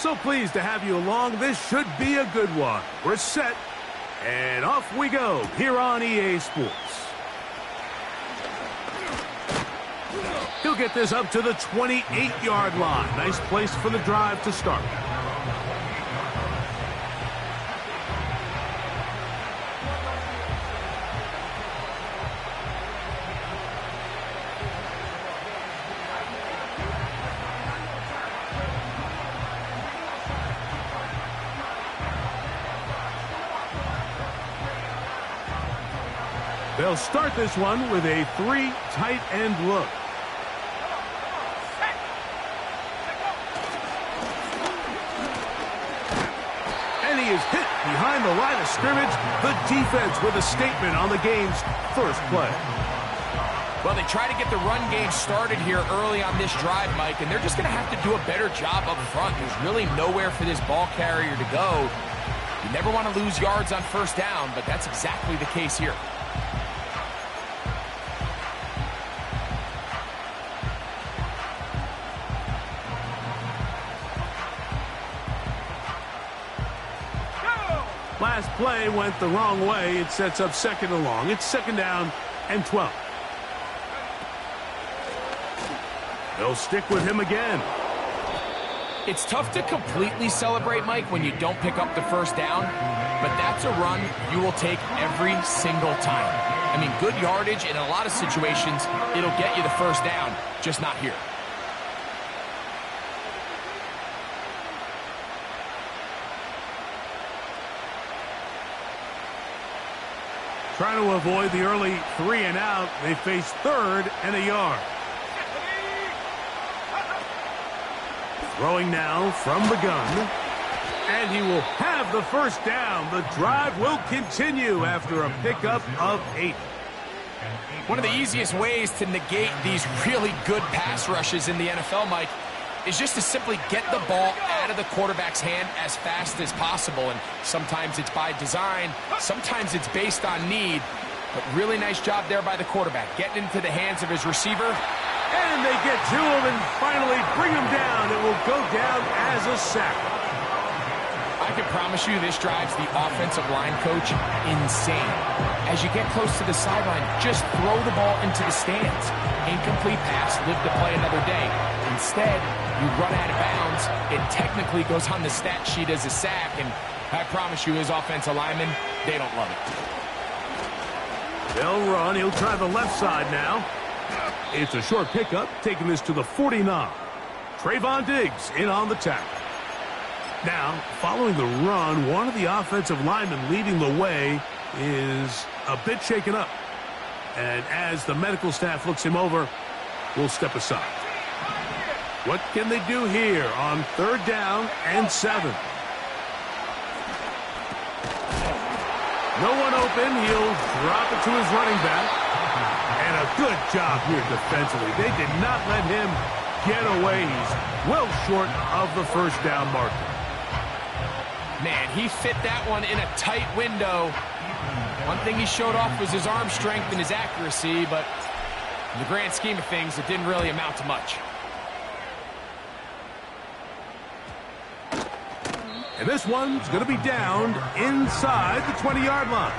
So pleased to have you along. This should be a good one. We're set, and off we go here on EA Sports. He'll get this up to the 28-yard line. Nice place for the drive to start. They'll start this one with a 3 tight end look. And he is hit behind the line of scrimmage. The defense with a statement on the game's first play. Well, they try to get the run game started here early on this drive, Mike, and they're just going to have to do a better job up front. There's really nowhere for this ball carrier to go. You never want to lose yards on first down, but that's exactly the case here. Last play went the wrong way. It sets up second and long. It's second down and 12. They'll stick with him again. It's tough to completely celebrate, Mike, when you don't pick up the first down, but that's a run you will take every single time. I mean, good yardage in a lot of situations, it'll get you the first down, just not here. Trying to avoid the early 3 and out. They face 3rd and a yard. Throwing now from the gun. And he will have the first down. The drive will continue after a pickup of 8. One of the easiest ways to negate these really good pass rushes in the NFL, Mike, is just to simply get the ball out of the quarterback's hand as fast as possible. And sometimes it's by design, sometimes it's based on need. But really nice job there by the quarterback, getting into the hands of his receiver. And they get to him and finally bring him down. It will go down as a sack. I can promise you this drives the offensive line coach insane. As you get close to the sideline, just throw the ball into the stands. Incomplete pass, live to play another day. Instead, you run out of bounds. It technically goes on the stat sheet as a sack, and I promise you his offensive linemen, they don't love it. They'll run. He'll try the left side now. It's a short pickup, taking this to the 49. Trayvon Diggs in on the tackle. Now, following the run, one of the offensive linemen leading the way is a bit shaken up. And as the medical staff looks him over, we'll step aside. What can they do here on 3rd down and 7? No one open. He'll drop it to his running back. And a good job here defensively. They did not let him get away. He's well short of the first down marker. Man, he fit that one in a tight window. One thing he showed off was his arm strength and his accuracy, but in the grand scheme of things, it didn't really amount to much. And this one's going to be down inside the 20-yard line.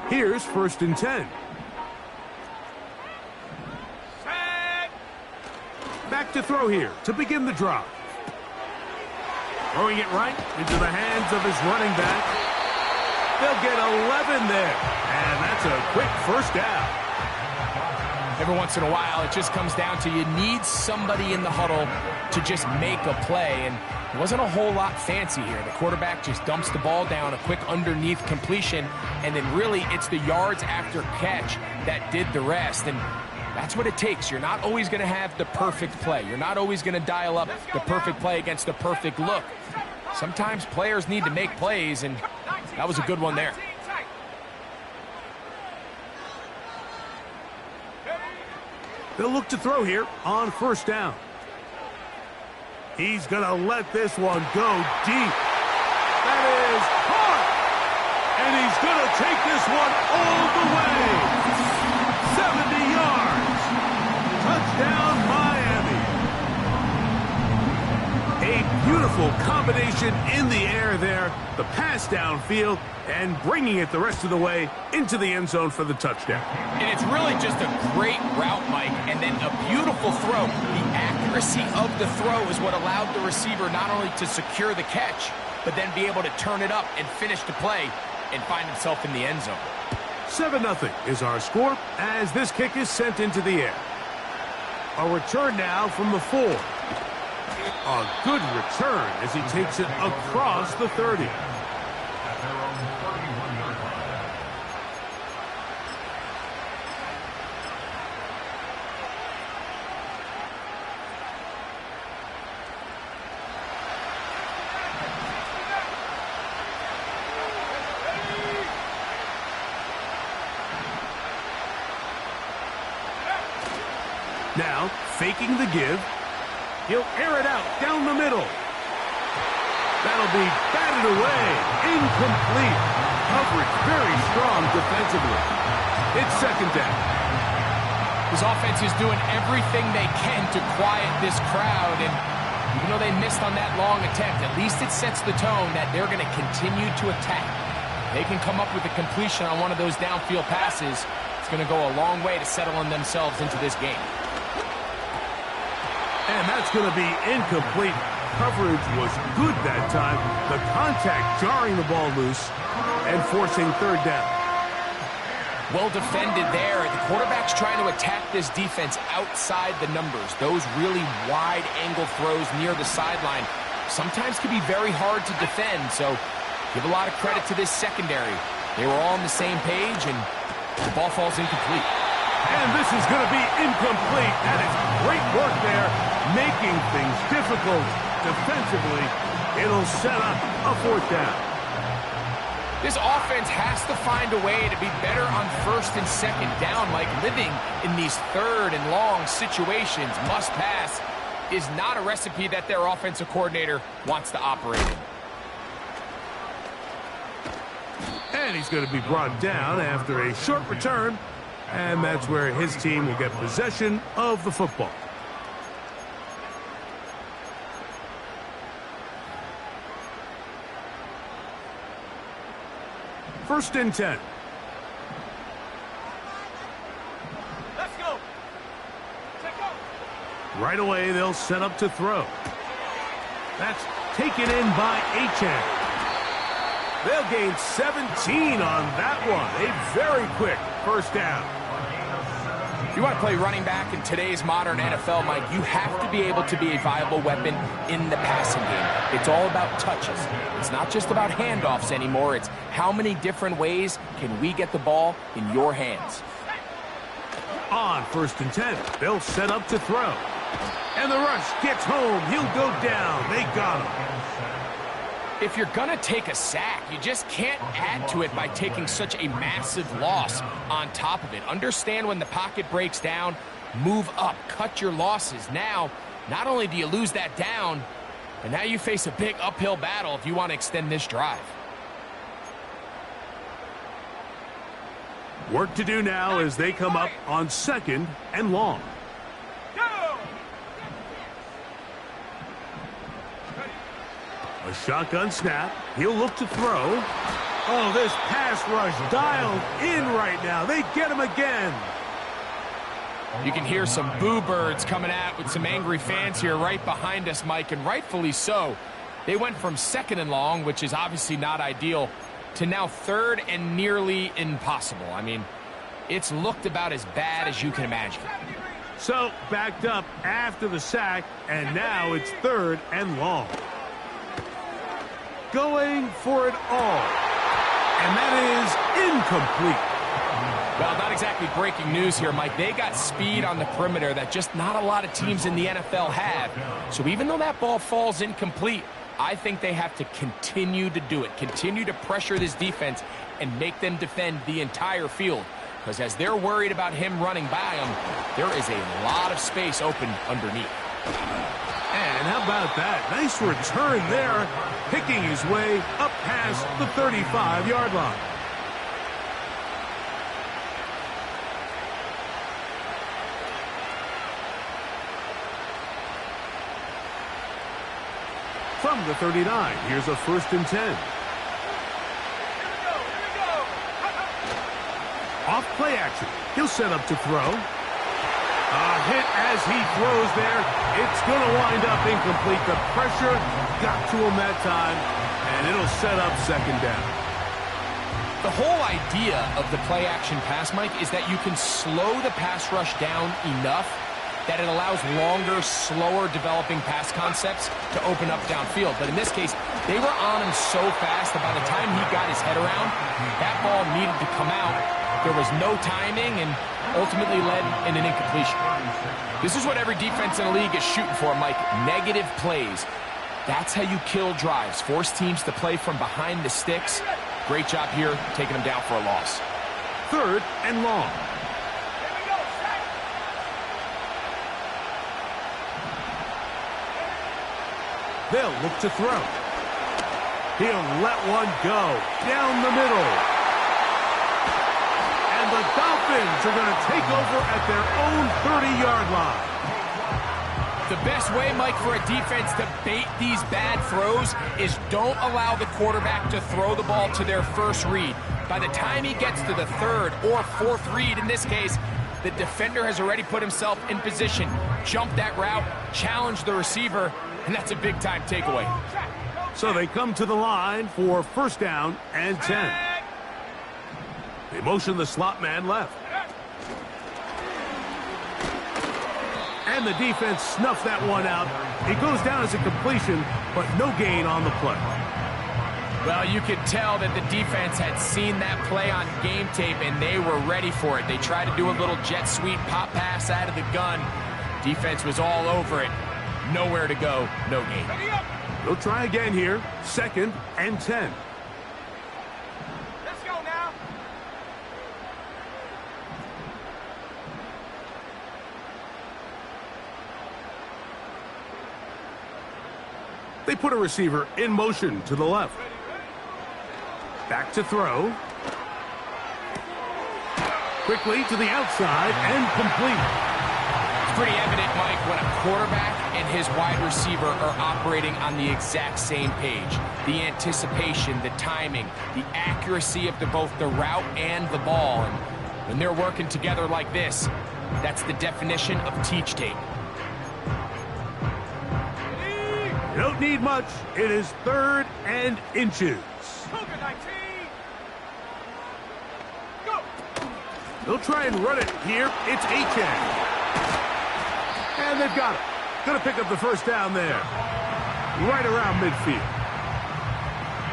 Here's 1st and 10. Back to throw here to begin the drive. Throwing it right into the hands of his running back. They'll get 11 there. And that's a quick first down. Every once in a while, it just comes down to you need somebody in the huddle to just make a play. And it wasn't a whole lot fancy here. The quarterback just dumps the ball down, a quick underneath completion, and then really it's the yards after catch that did the rest. And that's what it takes. You're not always going to have the perfect play. You're not always going to dial up the perfect play against the perfect look. Sometimes players need to make plays, and that was a good one there. They'll look to throw here on 1st down. He's going to let this one go deep. That is caught. And he's going to take this one all the way. 70 yards. Touchdown, Miami. A beautiful combination in the air there. The pass downfield and bringing it the rest of the way into the end zone for the touchdown. And it's really just a great route, Mike, and then a beautiful throw. The accuracy of the throw is what allowed the receiver not only to secure the catch, but then be able to turn it up and finish the play and find himself in the end zone. 7-0 is our score as this kick is sent into the air. A return now from the 4. A good return as he takes it across the 30. Now, faking the give. He'll air it out down the middle. That'll be batted away. Incomplete. Coverage very strong defensively. It's second down. His offense is doing everything they can to quiet this crowd, and even though they missed on that long attempt, at least it sets the tone that they're going to continue to attack. They can come up with a completion on one of those downfield passes. It's going to go a long way to settling themselves into this game. And that's going to be incomplete. Coverage was good that time. The contact jarring the ball loose and forcing third down. Well defended there. The quarterback's trying to attack this defense outside the numbers. Those really wide angle throws near the sideline sometimes can be very hard to defend. So give a lot of credit to this secondary. They were all on the same page, and the ball falls incomplete. And this is going to be incomplete. That is great work there, making things difficult defensively. It'll set up a fourth down. This offense has to find a way to be better on first and second down. Like living in these third and long situations, must pass, is not a recipe that their offensive coordinator wants to operate in. And he's going to be brought down after a short return. And that's where his team will get possession of the football. First and 10. Let's go. Right away, they'll set up to throw. That's taken in by Achane. They'll gain 17 on that one. A very quick first down. If you want to play running back in today's modern NFL, Mike, you have to be able to be a viable weapon in the passing game. It's all about touches. It's not just about handoffs anymore. It's how many different ways can we get the ball in your hands. On first and 10, they'll set up to throw. And the rush gets home. He'll go down. They got him. If you're going to take a sack, you just can't add to it by taking such a massive loss on top of it. Understand when the pocket breaks down, move up, cut your losses. Now, not only do you lose that down, but now you face a big uphill battle if you want to extend this drive. Work to do now as they come up on second and long. A shotgun snap. He'll look to throw. Oh, this pass rush dialed in right now. They get him again. You can hear some boo birds coming out with some angry fans here right behind us, Mike, and rightfully so. They went from second and long, which is obviously not ideal, to now third and nearly impossible. I mean, it's looked about as bad as you can imagine. So, backed up after the sack, and now it's third and long. Going for it all. And that is incomplete. Well, not exactly breaking news here, Mike. They got speed on the perimeter that just not a lot of teams in the NFL have. So even though that ball falls incomplete, I think they have to continue to do it. Continue to pressure this defense and make them defend the entire field. Because as they're worried about him running by them, there is a lot of space open underneath. And how about that? Nice return there, picking his way up past the 35-yard line. From the 39, here's a 1st and 10. Off play action. He'll set up to throw. A hit as he throws there. It's going to wind up incomplete. The pressure got to him that time, and it'll set up 2nd down. The whole idea of the play action pass, Mike, is that you can slow the pass rush down enough that it allows longer, slower developing pass concepts to open up downfield. But in this case, they were on him so fast that by the time he got his head around, that ball needed to come out. There was no timing and ultimately led in an incompletion. This is what every defense in the league is shooting for, Mike. Negative plays. That's how you kill drives. Force teams to play from behind the sticks. Great job here, taking them down for a loss. 3rd and long. They'll look to throw. He'll let one go down the middle. And the Dolphins are going to take over at their own 30-yard line. The best way, Mike, for a defense to bait these bad throws is don't allow the quarterback to throw the ball to their first read. By the time he gets to the 3rd or 4th read, in this case, the defender has already put himself in position, jump that route, challenge the receiver, and that's a big-time takeaway. So they come to the line for 1st down and 10. They motion the slot man left. And the defense snuffs that one out. It goes down as a completion, but no gain on the play. Well, you could tell that the defense had seen that play on game tape, and they were ready for it. They tried to do a little jet sweep pop pass out of the gun. Defense was all over it. Nowhere to go, no gain. They'll try again here. 2nd and 10. Let's go now. They put a receiver in motion to the left. Back to throw. Quickly to the outside and complete. It's pretty evident, Mike, when a quarterback and his wide receiver are operating on the exact same page. The anticipation, the timing, the accuracy of both the route and the ball. And when they're working together like this, that's the definition of teach tape. You don't need much. It is 3rd and inches. They'll try and run it here. It's Achane. And they've got it. Going to pick up the 1st down there. Right around midfield.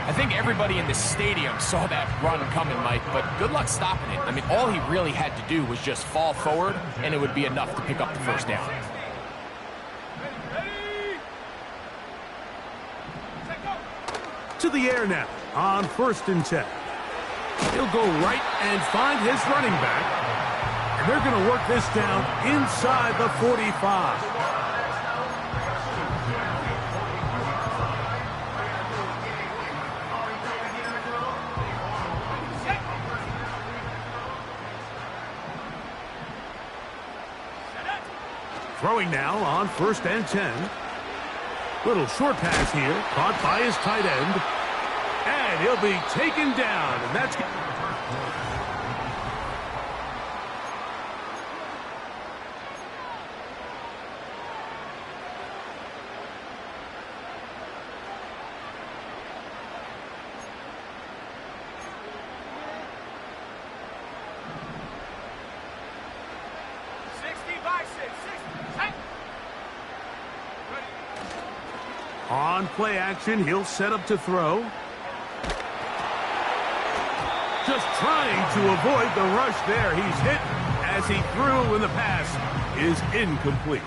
I think everybody in the stadium saw that run coming, Mike, but good luck stopping it. I mean, all he really had to do was just fall forward, and it would be enough to pick up the 1st down. To the air now on 1st and 10. He'll go right and find his running back. And they're going to work this down inside the 45. Throwing now on 1st and 10. Little short pass here, caught by his tight end. And he'll be taken down. And that's... On play action, he'll set up to throw. Just trying to avoid the rush there. He's hit as he threw, and the pass is incomplete.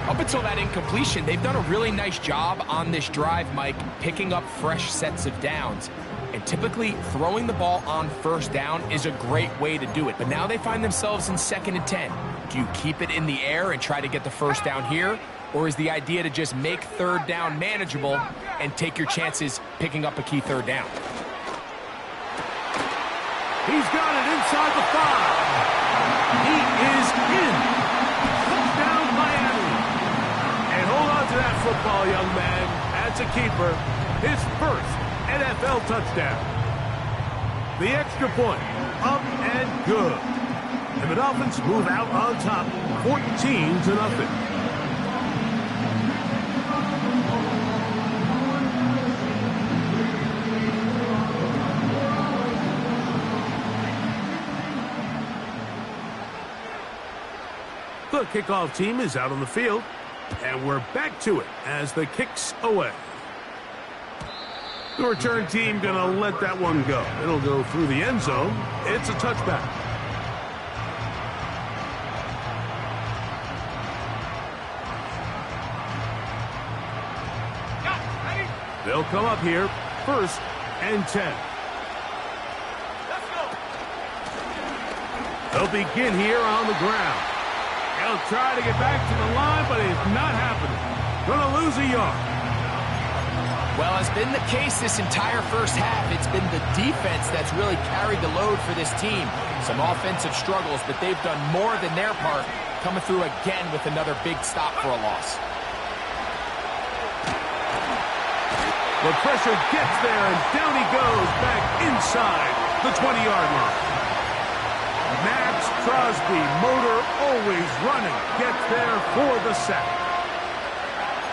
Up until that incompletion, they've done a really nice job on this drive, Mike, picking up fresh sets of downs. And typically, throwing the ball on 1st down is a great way to do it. But now they find themselves in 2nd and 10. Do you keep it in the air and try to get the 1st down here? Or is the idea to just make third down manageable and take your chances picking up a key third down? He's got it inside the 5. He is in. Touchdown, Miami. And hold on to that football, young man. That's a keeper. His first NFL touchdown. The extra point, up and good. And the Dolphins move out on top, 14-0. The kickoff team is out on the field, and we're back to it as the kick's away. The return team going to let that one go. It'll go through the end zone. It's a touchback. They'll come up here, 1st and 10. They'll begin here on the ground. He'll try to get back to the line, but it's not happening. Going to lose a yard. Well, as been the case this entire first half, it's been the defense that's really carried the load for this team. Some offensive struggles, but they've done more than their part, coming through again with another big stop for a loss. The pressure gets there, and down he goes back inside the 20-yard line. Maxx Crosby, motor always running, gets there for the sack.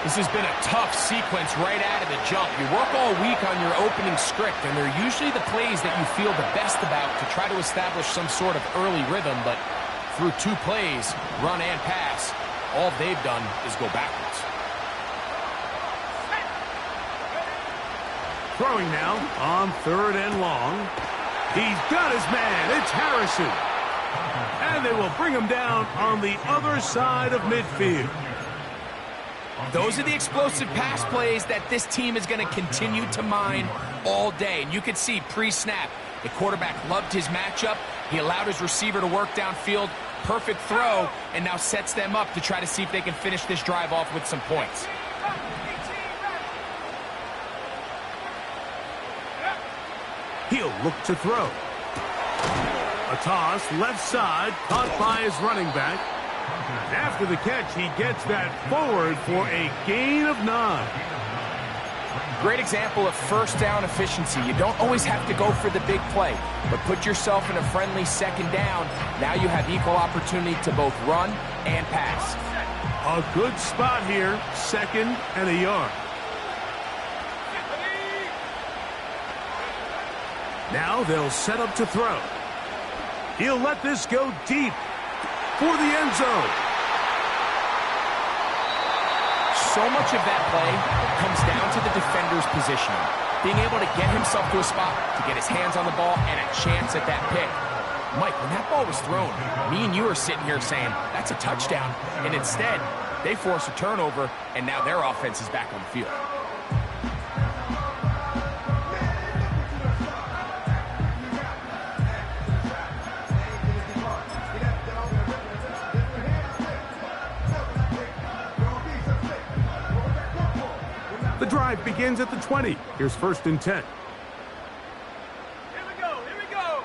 This has been a tough sequence right out of the jump. You work all week on your opening script, and they're usually the plays that you feel the best about to try to establish some sort of early rhythm, but through 2 plays, run and pass, all they've done is go backwards. Throwing now on 3rd and long. He's got his man. It's Harrison. And they will bring him down on the other side of midfield. Those are the explosive pass plays that this team is going to continue to mine all day. And you can see pre-snap, the quarterback loved his matchup. He allowed his receiver to work downfield. Perfect throw, and now sets them up to try to see if they can finish this drive off with some points. He'll look to throw. A toss, left side, caught by his running back. After the catch, he gets that forward for a gain of 9. Great example of first down efficiency. You don't always have to go for the big play, but put yourself in a friendly 2nd down. Now you have equal opportunity to both run and pass. A good spot here, 2nd and a yard. Now they'll set up to throw. He'll let this go deep for the end zone. So much of that play comes down to the defender's positioning. Being able to get himself to a spot, to get his hands on the ball, and a chance at that pick. Mike, when that ball was thrown, me and you are sitting here saying, that's a touchdown. And instead, they force a turnover, and now their offense is back on the field. The drive begins at the 20. Here's 1st and 10. Here we go, here we go.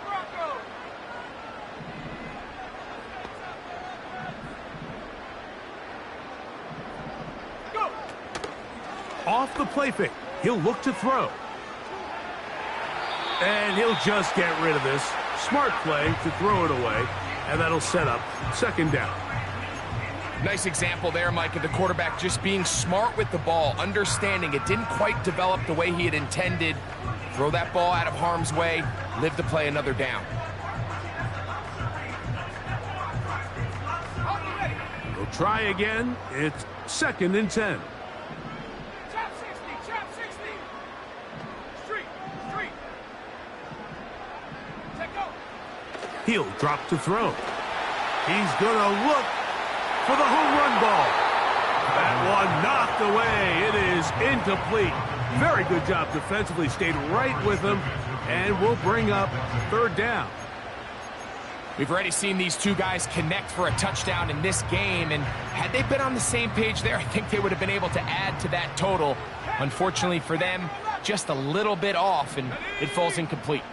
Broncos. Go. Off the play fake. He'll look to throw. And he'll just get rid of this. Smart play to throw it away. And that'll set up 2nd down. Nice example there, Mike, of the quarterback just being smart with the ball, understanding it didn't quite develop the way he had intended. Throw that ball out of harm's way, live to play another down. We'll try again. It's 2nd and 10. Chop 60. Street. Take go. He'll drop to throw. He's going to look for the home run ball. That one knocked away. It is incomplete. Very good job defensively. Stayed right with him. And we'll bring up 3rd down. We've already seen these two guys connect for a touchdown in this game, and had they been on the same page there, I think they would have been able to add to that total. Unfortunately for them, just a little bit off, and it falls incomplete.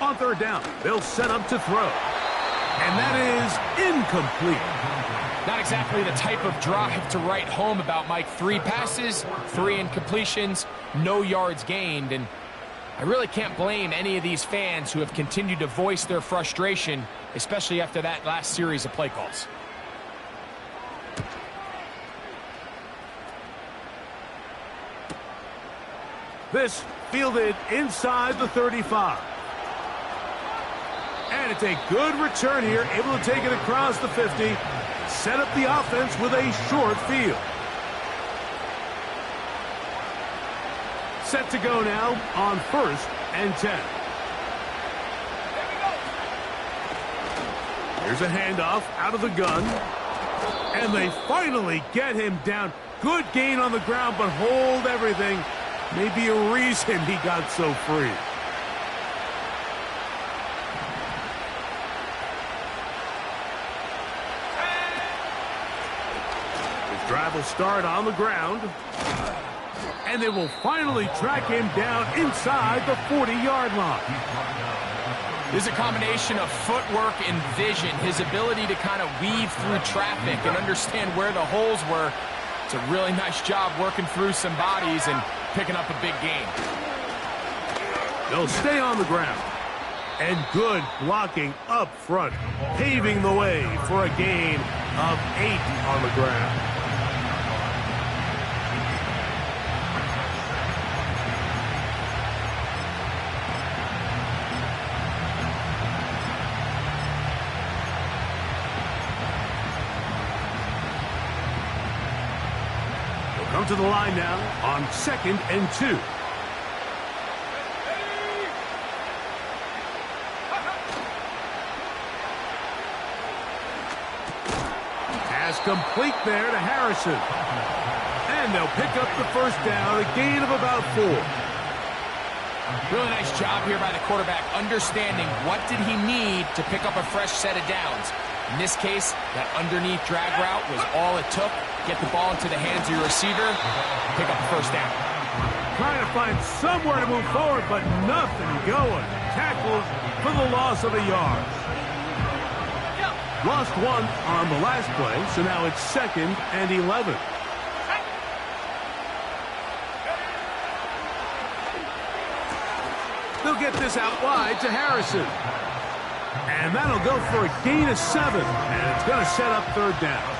On third down, they'll set up to throw. And that is incomplete. Not exactly the type of drive to write home about, Mike. 3 passes, 3 incompletions, no yards gained, and I really can't blame any of these fans who have continued to voice their frustration, especially after that last series of play calls. This fielded inside the 35. And it's a good return here, able to take it across the 50, set up the offense with a short field. Set to go now on 1st and 10. Here's a handoff out of the gun. And they finally get him down. Good gain on the ground, but hold everything. Maybe a reason he got so free. His drive will start on the ground. And they will finally track him down inside the 40-yard line. This is a combination of footwork and vision, his ability to kind of weave through traffic and understand where the holes were. It's a really nice job working through some bodies and picking up a big gain. They'll stay on the ground. And good blocking up front, paving the way for a gain of 8 on the ground. Come to the line now on 2nd and 2. Pass complete there to Harrison. And they'll pick up the first down, a gain of about 4. Really nice job here by the quarterback, understanding what did he need to pick up a fresh set of downs. In this case, that underneath drag route was all it took. Get the ball into the hands of your receiver, pick up the first down. Trying to find somewhere to move forward, but nothing going. Tackled for the loss of a yard. Lost 1 on the last play, so now it's 2nd and 11. They'll get this out wide to Harrison. And that'll go for a gain of 7. And it's going to set up 3rd down.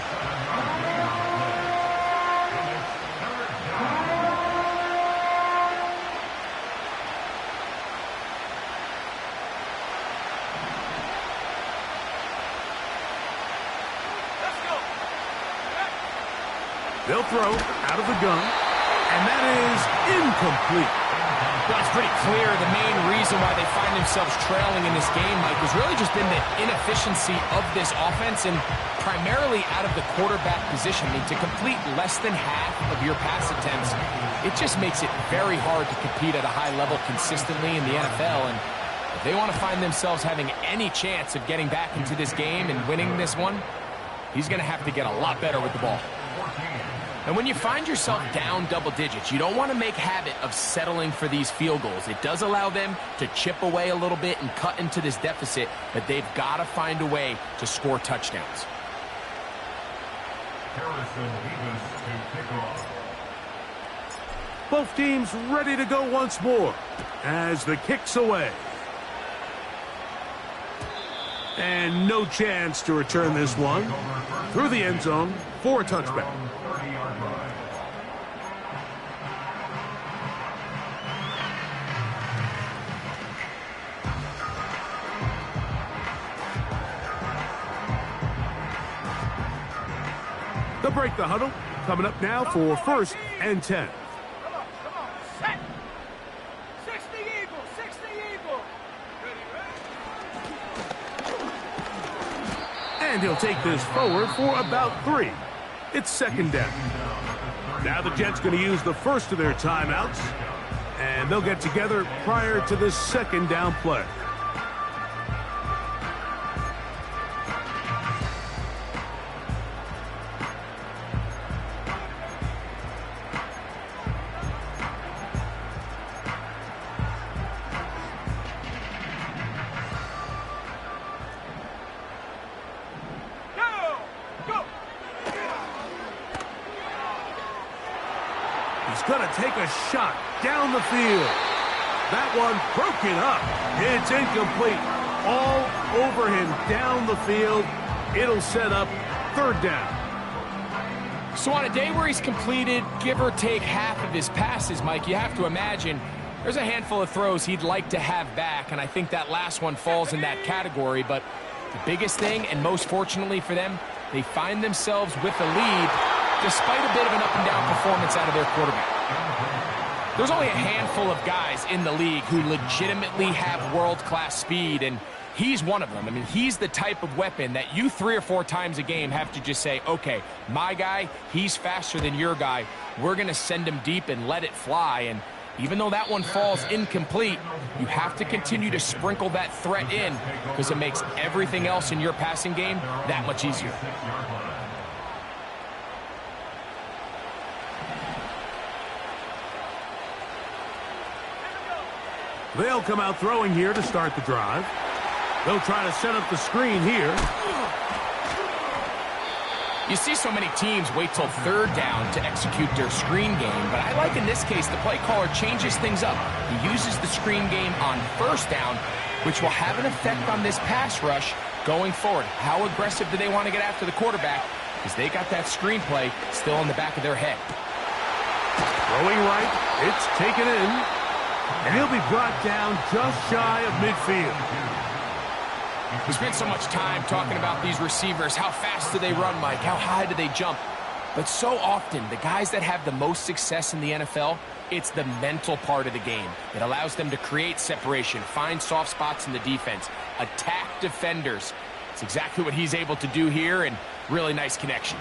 They'll throw out of the gun. And that is incomplete. Well, it's pretty clear the main reason why they find themselves trailing in this game, Mike, has really just been the inefficiency of this offense and primarily out of the quarterback position. I mean, to complete less than half of your pass attempts, it just makes it very hard to compete at a high level consistently in the NFL. And if they want to find themselves having any chance of getting back into this game and winning this one, he's going to have to get a lot better with the ball. And when you find yourself down double digits, you don't want to make habit of settling for these field goals. It does allow them to chip away a little bit and cut into this deficit, but they've got to find a way to score touchdowns. Both teams ready to go once more as the kick's away. And no chance to return this one through the end zone for a touchback. They'll break the huddle. Coming up now for 1st and 10. Come on, set. 60 Eagle, 60 Eagle. And he'll take this forward for about 3. It's 2nd down. Now the Jets going to use the first of their timeouts. And they'll get together prior to this 2nd down play. going to take a shot down the field. That one broken up. It's incomplete. All over him down the field. It'll set up third down. So on a day where he's completed, give or take half of his passes, Mike, you have to imagine there's a handful of throws he'd like to have back, and I think that last one falls in that category. But the biggest thing, and most fortunately for them, they find themselves with a lead despite a bit of an up-and-down performance out of their quarterback. There's only a handful of guys in the league who legitimately have world-class speed, and he's one of them. I mean, he's the type of weapon that you 3 or 4 times a game have to just say, okay, my guy, he's faster than your guy. We're going to send him deep and let it fly. And even though that one falls incomplete, you have to continue to sprinkle that threat in because it makes everything else in your passing game that much easier. They'll come out throwing here to start the drive. They'll try to set up the screen here. You see so many teams wait till third down to execute their screen game, but I like in this case the play caller changes things up. He uses the screen game on first down, which will have an effect on this pass rush going forward. How aggressive do they want to get after the quarterback? Because they got that screen play still in the back of their head. Throwing right, it's taken in, and he'll be brought down just shy of midfield. We spent so much time talking about these receivers. How fast do they run, Mike? How high do they jump? But so often, the guys that have the most success in the NFL, it's the mental part of the game. It allows them to create separation, find soft spots in the defense, attack defenders. It's exactly what he's able to do here, and really nice connection.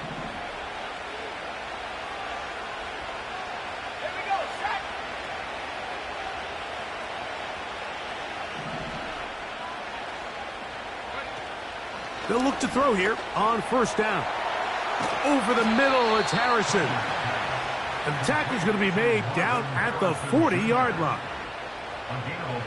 They'll look to throw here on first down. Over the middle, it's Harrison. And the tackle's going to be made down at the 40-yard line.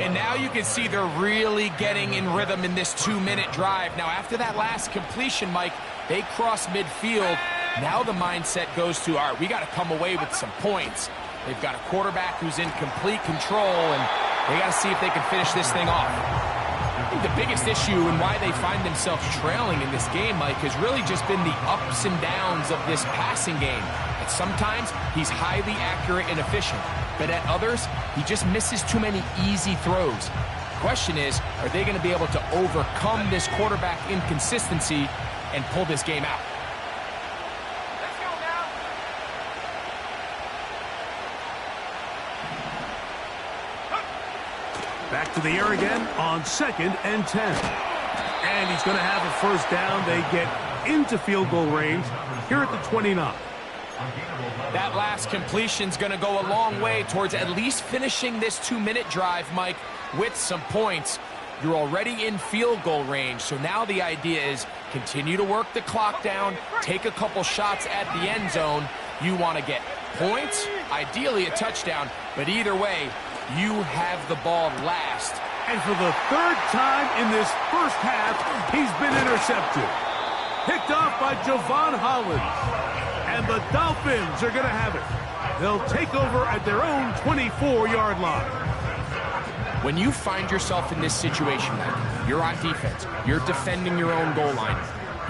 And now you can see they're really getting in rhythm in this 2-minute drive. Now, after that last completion, Mike, they cross midfield. Now the mindset goes to, all right, we got to come away with some points. They've got a quarterback who's in complete control, and they got to see if they can finish this thing off. I think the biggest issue and why they find themselves trailing in this game, Mike, has really just been the ups and downs of this passing game. And sometimes he's highly accurate and efficient, but at others, he just misses too many easy throws. The question is, are they going to be able to overcome this quarterback inconsistency and pull this game out? Back to the air again on 2nd and 10. And he's going to have a first down. They get into field goal range here at the 29. That last completion's going to go a long way towards at least finishing this 2-minute drive, Mike, with some points. You're already in field goal range, so now the idea is continue to work the clock down, take a couple shots at the end zone. You want to get points, ideally a touchdown, but either way, you have the ball last. And for the 3rd time in this first half, he's been intercepted. Picked off by Javon Hollins. And the Dolphins are going to have it. They'll take over at their own 24-yard line. When you find yourself in this situation, you're on defense, you're defending your own goal line,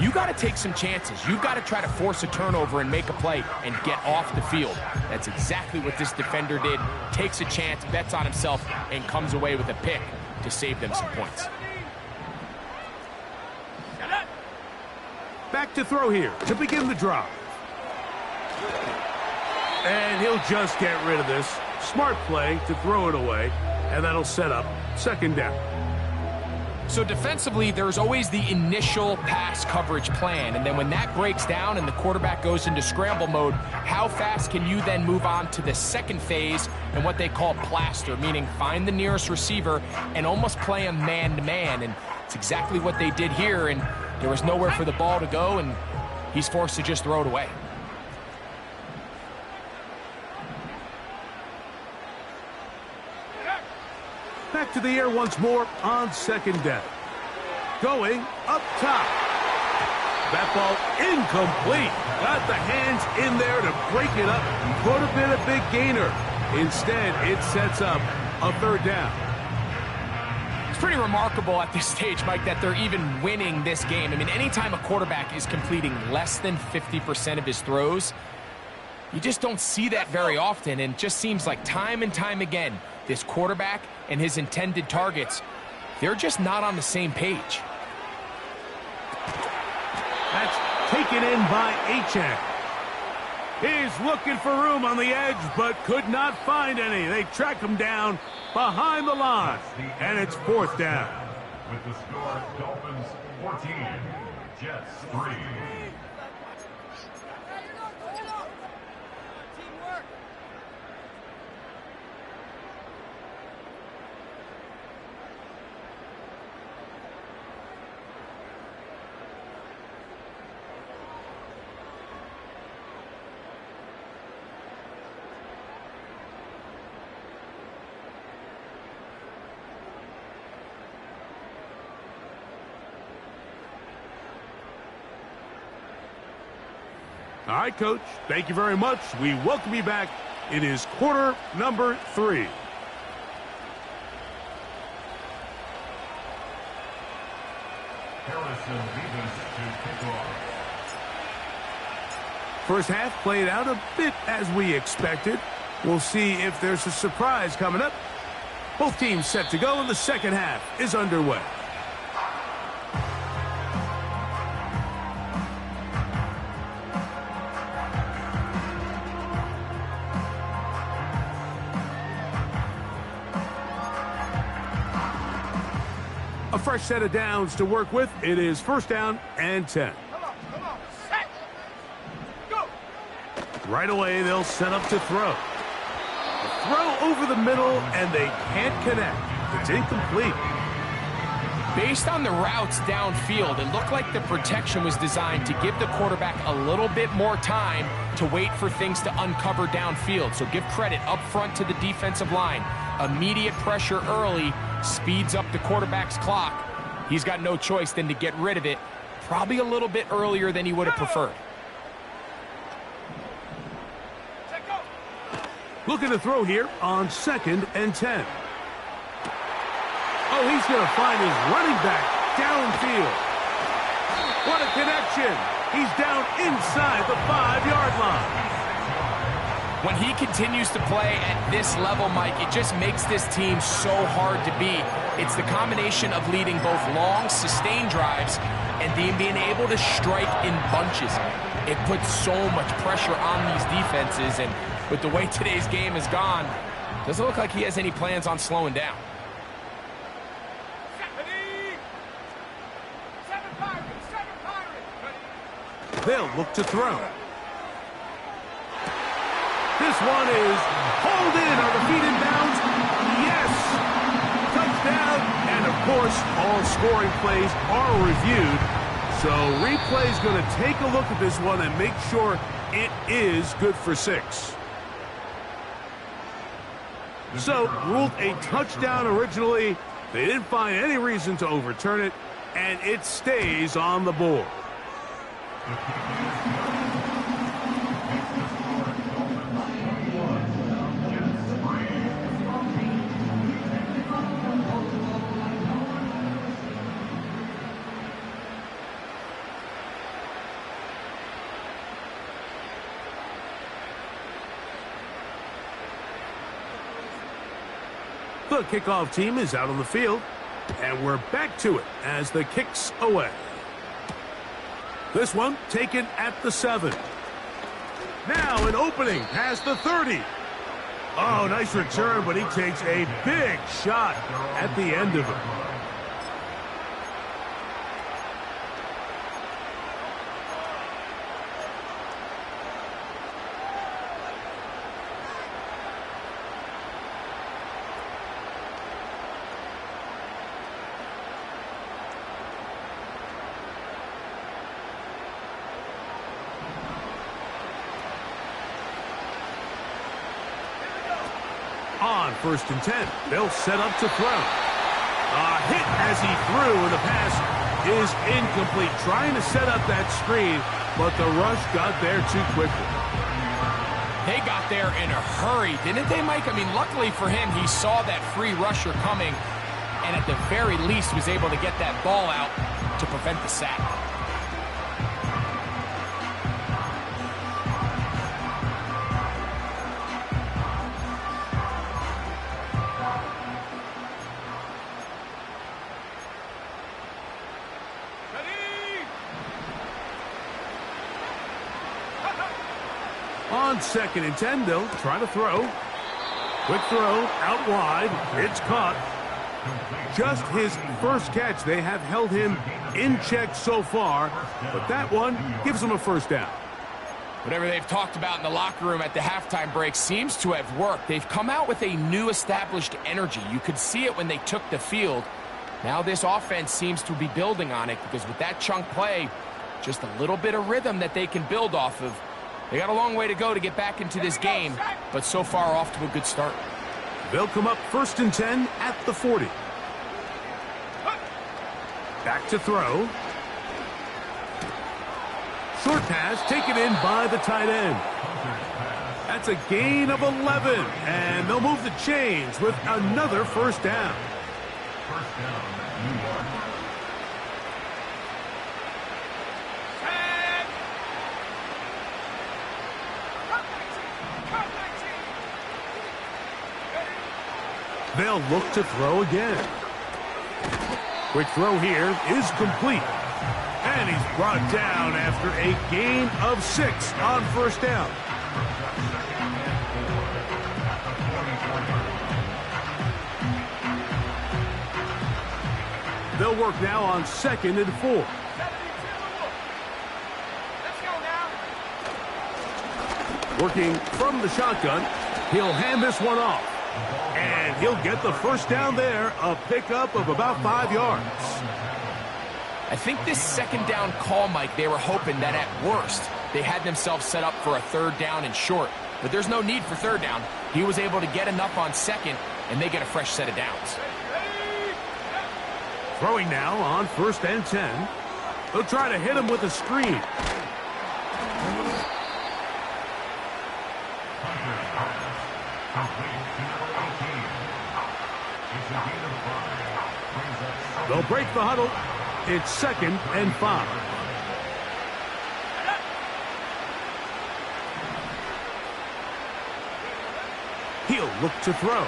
you got to take some chances. You've got to try to force a turnover and make a play and get off the field. That's exactly what this defender did. Takes a chance, bets on himself, and comes away with a pick to save them some points. Back to throw here to begin the drive. And he'll just get rid of this. Smart play to throw it away, and that'll set up 2nd down. So defensively, there's always the initial pass coverage plan, and then when that breaks down and the quarterback goes into scramble mode, how fast can you then move on to the second phase and what they call plaster, meaning find the nearest receiver and almost play him man-to-man, and it's exactly what they did here, and there was nowhere for the ball to go, and he's forced to just throw it away. Back to the air once more on 2nd down. Going up top. That ball incomplete. Got the hands in there to break it up. Could have been a big gainer. Instead, it sets up a third down. It's pretty remarkable at this stage, Mike, that they're even winning this game. I mean, anytime a quarterback is completing less than 50% of his throws, you just don't see that very often, and it just seems like time and time again, this quarterback and his intended targets, they're just not on the same page. That's taken in by Achane. He's looking for room on the edge, but could not find any. They track him down behind the line, and it's fourth down. With the score, Dolphins 14, Jets 3. Teamwork. All right, Coach, thank you very much. We welcome you back. It is quarter number 3. Harrison Vivas to kick off. First half played out a bit as we expected. We'll see if there's a surprise coming up. Both teams set to go, and the second half is underway. A fresh set of downs to work with. It is first down and 10. Come on, set. Go. Right away, they'll set up to throw. A throw over the middle, and they can't connect. It's incomplete. Based on the routes downfield, it looked like the protection was designed to give the quarterback a little bit more time to wait for things to uncover downfield. So give credit up front to the defensive line. Immediate pressure early speeds up the quarterback's clock. He's got no choice than to get rid of it, probably a little bit earlier than he would have preferred. Set, go. Looking to throw here on second and 10. Oh, he's going to find his running back downfield. What a connection. He's down inside the 5-yard line. When he continues to play at this level, Mike, it just makes this team so hard to beat. It's the combination of leading both long, sustained drives and being able to strike in bunches. It puts so much pressure on these defenses, and with the way today's game has gone, doesn't look like he has any plans on slowing down. Seven Pirates. They'll look to throw. This one is hauled in on the feet in bounds. Yes! Touchdown! And, of course, all scoring plays are reviewed. So replay's going to take a look at this one and make sure it is good for 6. So, ruled a touchdown originally. They didn't find any reason to overturn it, and it stays on the board. The kickoff team is out on the field, and we're back to it as the kick's away. This one taken at the 7. Now an opening past the 30. Oh, nice return, but he takes a big shot at the end of it. On first and 10, they'll set up to throw. A hit as he threw, and the pass is incomplete. Trying to set up that screen, but the rush got there too quickly. They got there in a hurry, didn't they, Mike? I mean, luckily for him, he saw that free rusher coming, and at the very least was able to get that ball out to prevent the sack. On 2nd and 10, they'll try to throw. Quick throw, out wide. It's caught. Just his first catch. They have held him in check so far, but that one gives him a first down. Whatever they've talked about in the locker room at the halftime break seems to have worked. They've come out with a new established energy. You could see it when they took the field. Now this offense seems to be building on it because with that chunk play, just a little bit of rhythm that they can build off of. They got a long way to go to get back into this game, but so far off to a good start. They'll come up 1st and 10 at the 40. Back to throw. Short pass taken in by the tight end. That's a gain of 11, and they'll move the chains with another first down. First down, New York. They'll look to throw again. Quick throw here is complete. And he's brought down after a gain of 6 on first down. They'll work now on 2nd and 4. Let's go now. Working from the shotgun, he'll hand this one off. And he'll get the first down there, a pickup of about 5 yards. I think this 2nd down call, Mike, they were hoping that at worst they had themselves set up for a 3rd down and short. But there's no need for 3rd down. He was able to get enough on 2nd, and they get a fresh set of downs. Throwing now on 1st and 10. They'll try to hit him with a screen. They'll break the huddle. It's 2nd and 5. He'll look to throw.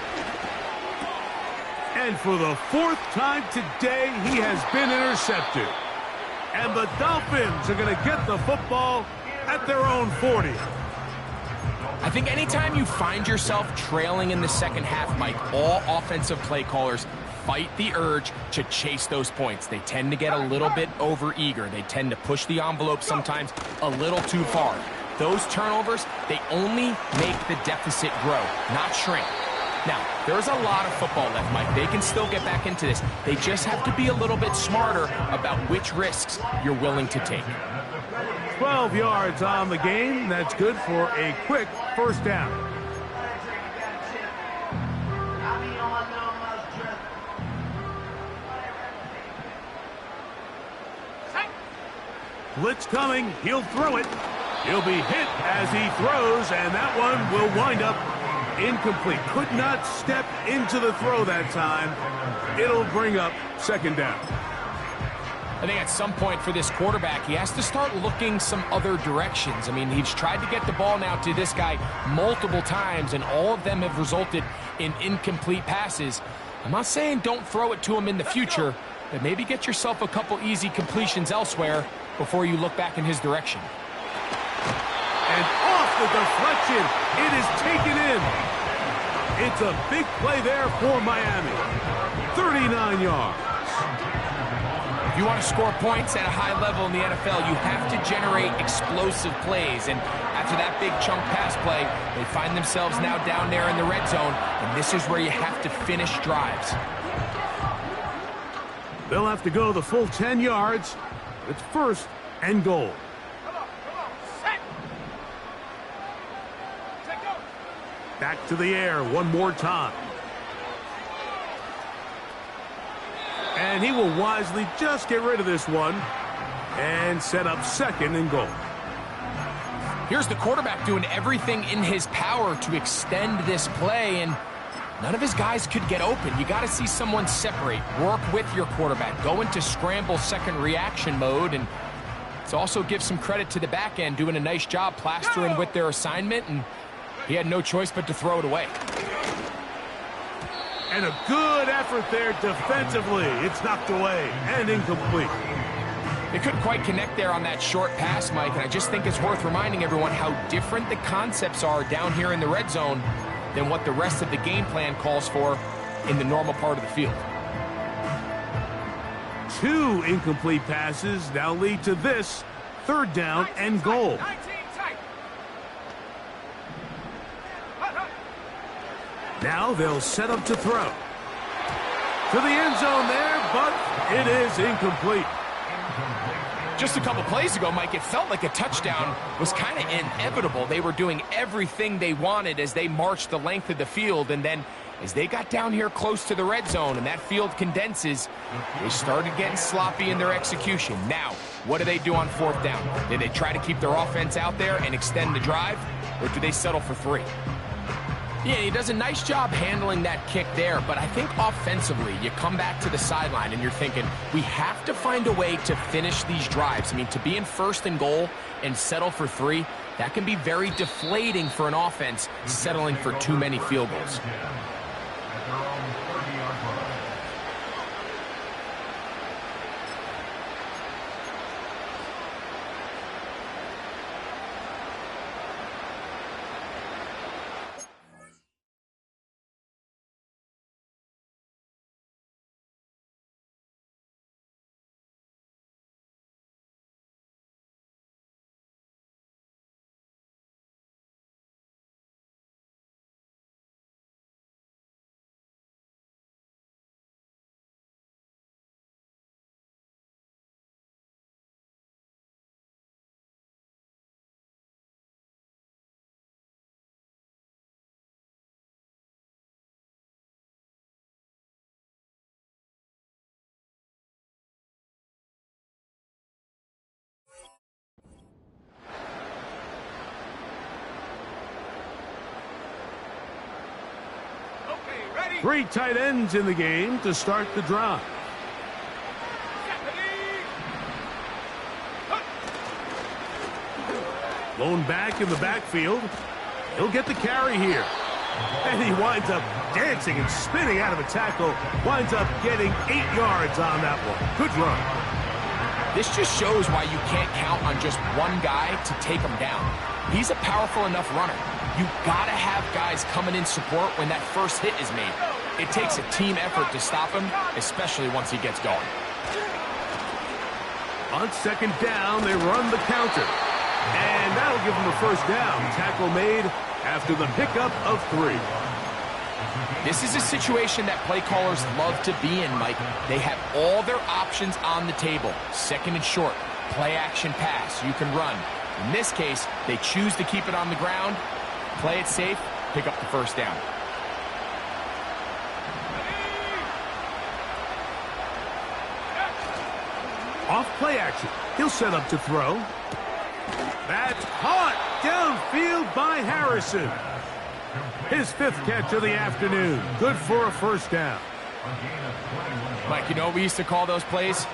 And for the 4th time today, he has been intercepted. And the Dolphins are going to get the football at their own 40. I think anytime you find yourself trailing in the second half, Mike, all offensive play callers fight the urge to chase those points. They tend to get a little bit over-eager. They tend to push the envelope sometimes a little too far. Those turnovers, they only make the deficit grow, not shrink. Now, there's a lot of football left, Mike. They can still get back into this. They just have to be a little bit smarter about which risks you're willing to take. 12 yards on the game. That's good for a quick first down. Blitz coming. He'll throw it. He'll be hit as he throws, and that one will wind up incomplete. Could not step into the throw that time. It'll bring up 2nd down. I think at some point for this quarterback, he has to start looking some other directions. I mean, he's tried to get the ball now to this guy multiple times, and all of them have resulted in incomplete passes. I'm not saying don't throw it to him in the future, but maybe get yourself a couple easy completions elsewhere before you look back in his direction. And off the deflection, it is taken in. It's a big play there for Miami. 39 yards. If you want to score points at a high level in the NFL, you have to generate explosive plays. And after that big chunk pass play, they find themselves now down there in the red zone. And this is where you have to finish drives. They'll have to go the full 10 yards. It's 1st and goal. Come on, set. Set, go. Back to the air one more time. And he will wisely just get rid of this one and set up second and goal. Here's the quarterback doing everything in his power to extend this play, and none of his guys could get open. You got to see someone separate, work with your quarterback, go into scramble second reaction mode, and let's also give some credit to the back end doing a nice job plastering with their assignment, and he had no choice but to throw it away. And a good effort there defensively. It's knocked away and incomplete. They couldn't quite connect there on that short pass, Mike, and I just think it's worth reminding everyone how different the concepts are down here in the red zone than what the rest of the game plan calls for in the normal part of the field. 2 incomplete passes now lead to this third down and goal. 19 tight. Now they'll set up to throw. To the end zone there, but it is incomplete. Just a couple plays ago, Mike, it felt like a touchdown was kind of inevitable. They were doing everything they wanted as they marched the length of the field, and then as they got down here close to the red zone and that field condenses, they started getting sloppy in their execution. Now, what do they do on fourth down? Do they try to keep their offense out there and extend the drive, or do they settle for 3? Yeah, he does a nice job handling that kick there, but I think offensively, you come back to the sideline and you're thinking, we have to find a way to finish these drives. I mean, to be in first and goal and settle for 3, that can be very deflating for an offense settling for too many field goals. At their own 30-yard line. Okay, ready? 3 tight ends in the game to start the drive. Lone back in the backfield. He'll get the carry here. And he winds up dancing and spinning out of a tackle. Winds up getting 8 yards on that one. Good run. This just shows why you can't count on just one guy to take him down. He's a powerful enough runner. You gotta have guys coming in support when that first hit is made. It takes a team effort to stop him, especially once he gets going. On second down, they run the counter. And that'll give them a first down. Tackle made after the pickup of 3. This is a situation that play callers love to be in, Mike. They have all their options on the table. Second and short, play action pass, you can run. In this case, they choose to keep it on the ground, play it safe, pick up the first down. Off play action. He'll set up to throw. That's caught downfield by Harrison. His 5th catch of the afternoon. Good for a first down. Mike, you know what we used to call those plays?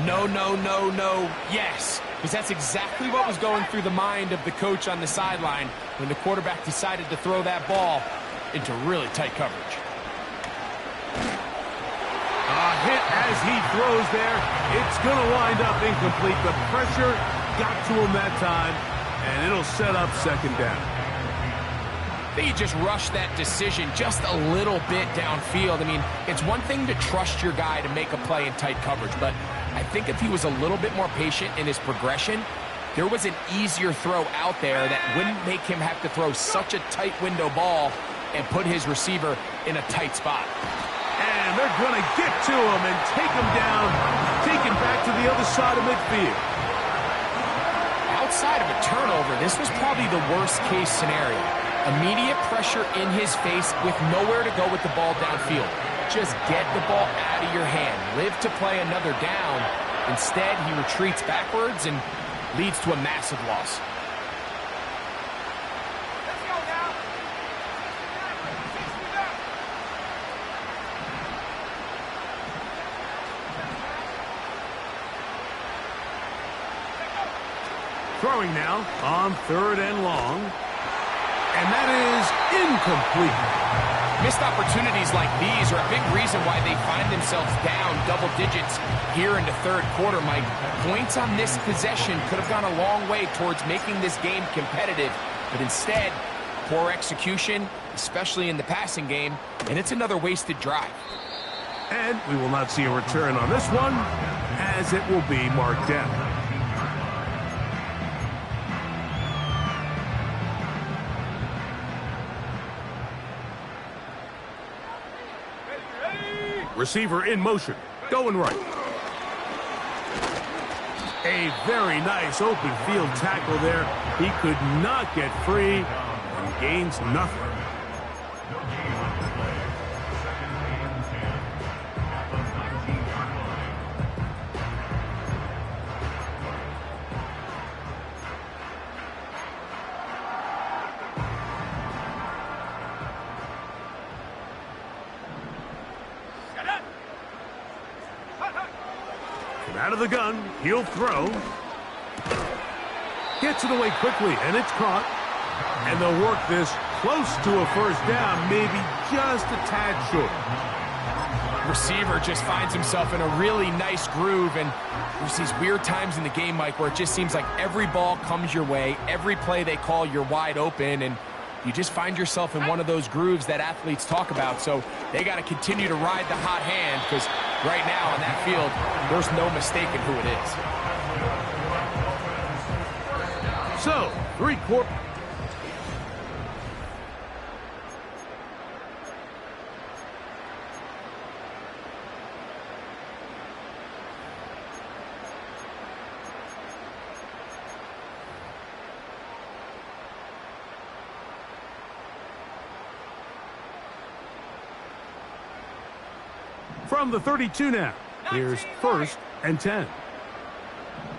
No, no, no, no, yes. Because that's exactly what was going through the mind of the coach on the sideline when the quarterback decided to throw that ball into really tight coverage. A hit as he throws there. It's going to wind up incomplete. The pressure got to him that time, and it'll set up second down. I think he just rushed that decision just a little bit downfield. I mean, it's one thing to trust your guy to make a play in tight coverage, but I think if he was a little bit more patient in his progression, there was an easier throw out there that wouldn't make him have to throw such a tight window ball and put his receiver in a tight spot. And they're going to get to him and take him down, take him back to the other side of midfield. Outside of a turnover, this was probably the worst-case scenario. Immediate pressure in his face with nowhere to go with the ball downfield. just get the ball out of your hand. Live to play another down. Instead, he retreats backwards and leads to a massive loss. Let's go now. 60 back. Throwing now on 3rd and long. And that is incomplete. Missed opportunities like these are a big reason why they find themselves down double digits here in the 3rd quarter, Mike. Points on this possession could have gone a long way towards making this game competitive, but instead, poor execution, especially in the passing game, and it's another wasted drive. And we will not see a return on this one, as it will be marked down. Receiver in motion, going right. A very nice open field tackle there. He could not get free and gains nothing. No gain on the play. 2nd and 10 at the 19-yard line. Get up. Hut, hut. And out of the gun, he'll throw. Gets it away quickly, and it's caught. And they'll work this close to a 1st down, maybe just a tad short. Receiver just finds himself in a really nice groove, and there's these weird times in the game, Mike, where it just seems like every ball comes your way, every play they call, you're wide open, and you just find yourself in one of those grooves that athletes talk about. So they got to continue to ride the hot hand, because right now on that field, there's no mistaking who it is. So, 3/4. From the 32 now. Here's 1st and 10.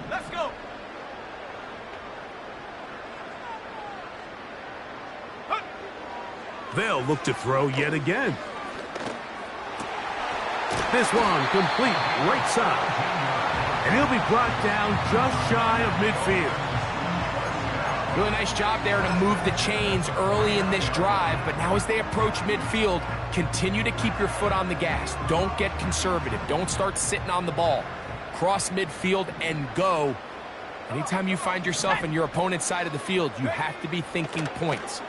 Let's go. Hut. They'll look to throw yet again. This one complete right side. And he'll be brought down just shy of midfield. Really nice job there to move the chains early in this drive, but now as they approach midfield, continue to keep your foot on the gas. Don't get conservative. Don't start sitting on the ball. Cross midfield and go. Anytime you find yourself in your opponent's side of the field, you have to be thinking points.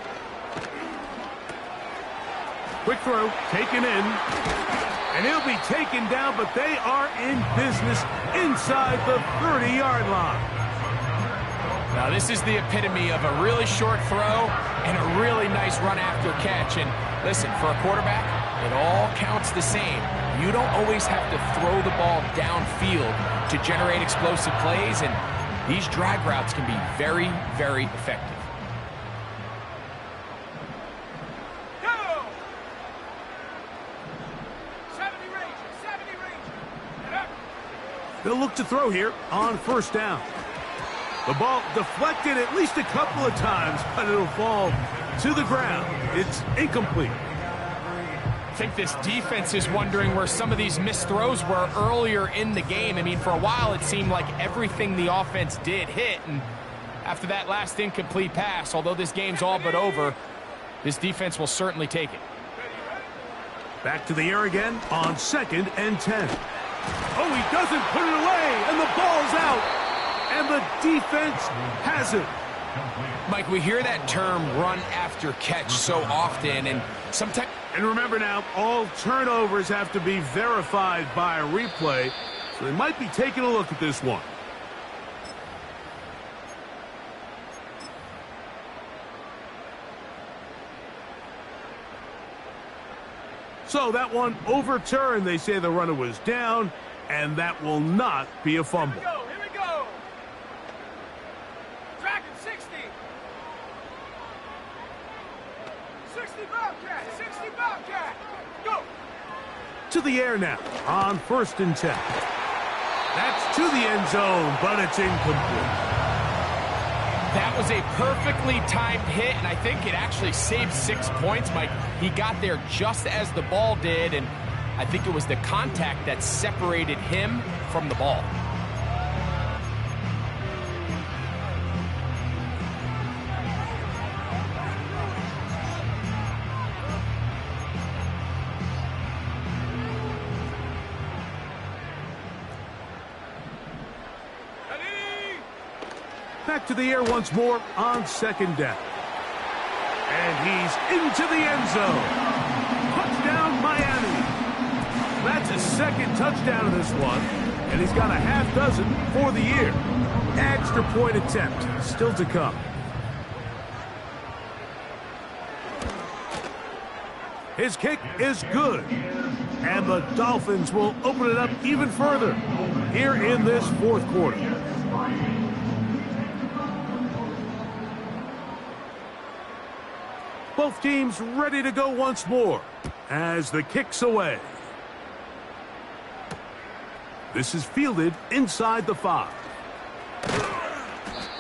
Quick throw, taken in. And he'll be taken down, but they are in business inside the 30-yard line. Now, this is the epitome of a really short throw and a really nice run after catch. And listen, for a quarterback, it all counts the same. You don't always have to throw the ball downfield to generate explosive plays, and these drag routes can be very, very effective. Go. 70 Ranger, 70 Ranger. Get up. They'll look to throw here on 1st down. The ball deflected at least a couple of times, but it'll fall to the ground. It's incomplete. I think this defense is wondering where some of these missed throws were earlier in the game. I mean, for a while, it seemed like everything the offense did hit. And after that last incomplete pass, although this game's all but over, this defense will certainly take it. Back to the air again on 2nd and 10. Oh, he doesn't put it away, and the ball's out. And the defense has it. Mike, we hear that term run after catch so often, and sometimes... And remember now, all turnovers have to be verified by a replay, so they might be taking a look at this one. So that one overturned. They say the runner was down, and that will not be a fumble. Here we go. Dragon 60. 60 Bobcat, 60 Bobcat. Go. to the air now on 1st and 10. That's to the end zone, but it's incomplete. That was a perfectly timed hit, and I think it actually saved 6 points, Mike. He got there just as the ball did, and I think it was the contact that separated him from the ball. Back to the air once more on 2nd down. And he's into the end zone. Touchdown, Miami. That's his 2nd touchdown of this one, and he's got a half dozen for the year. Extra point attempt still to come. His kick is good, and the Dolphins will open it up even further here in this 4th quarter. Both teams ready to go once more as the kick's away. This is fielded inside the 5.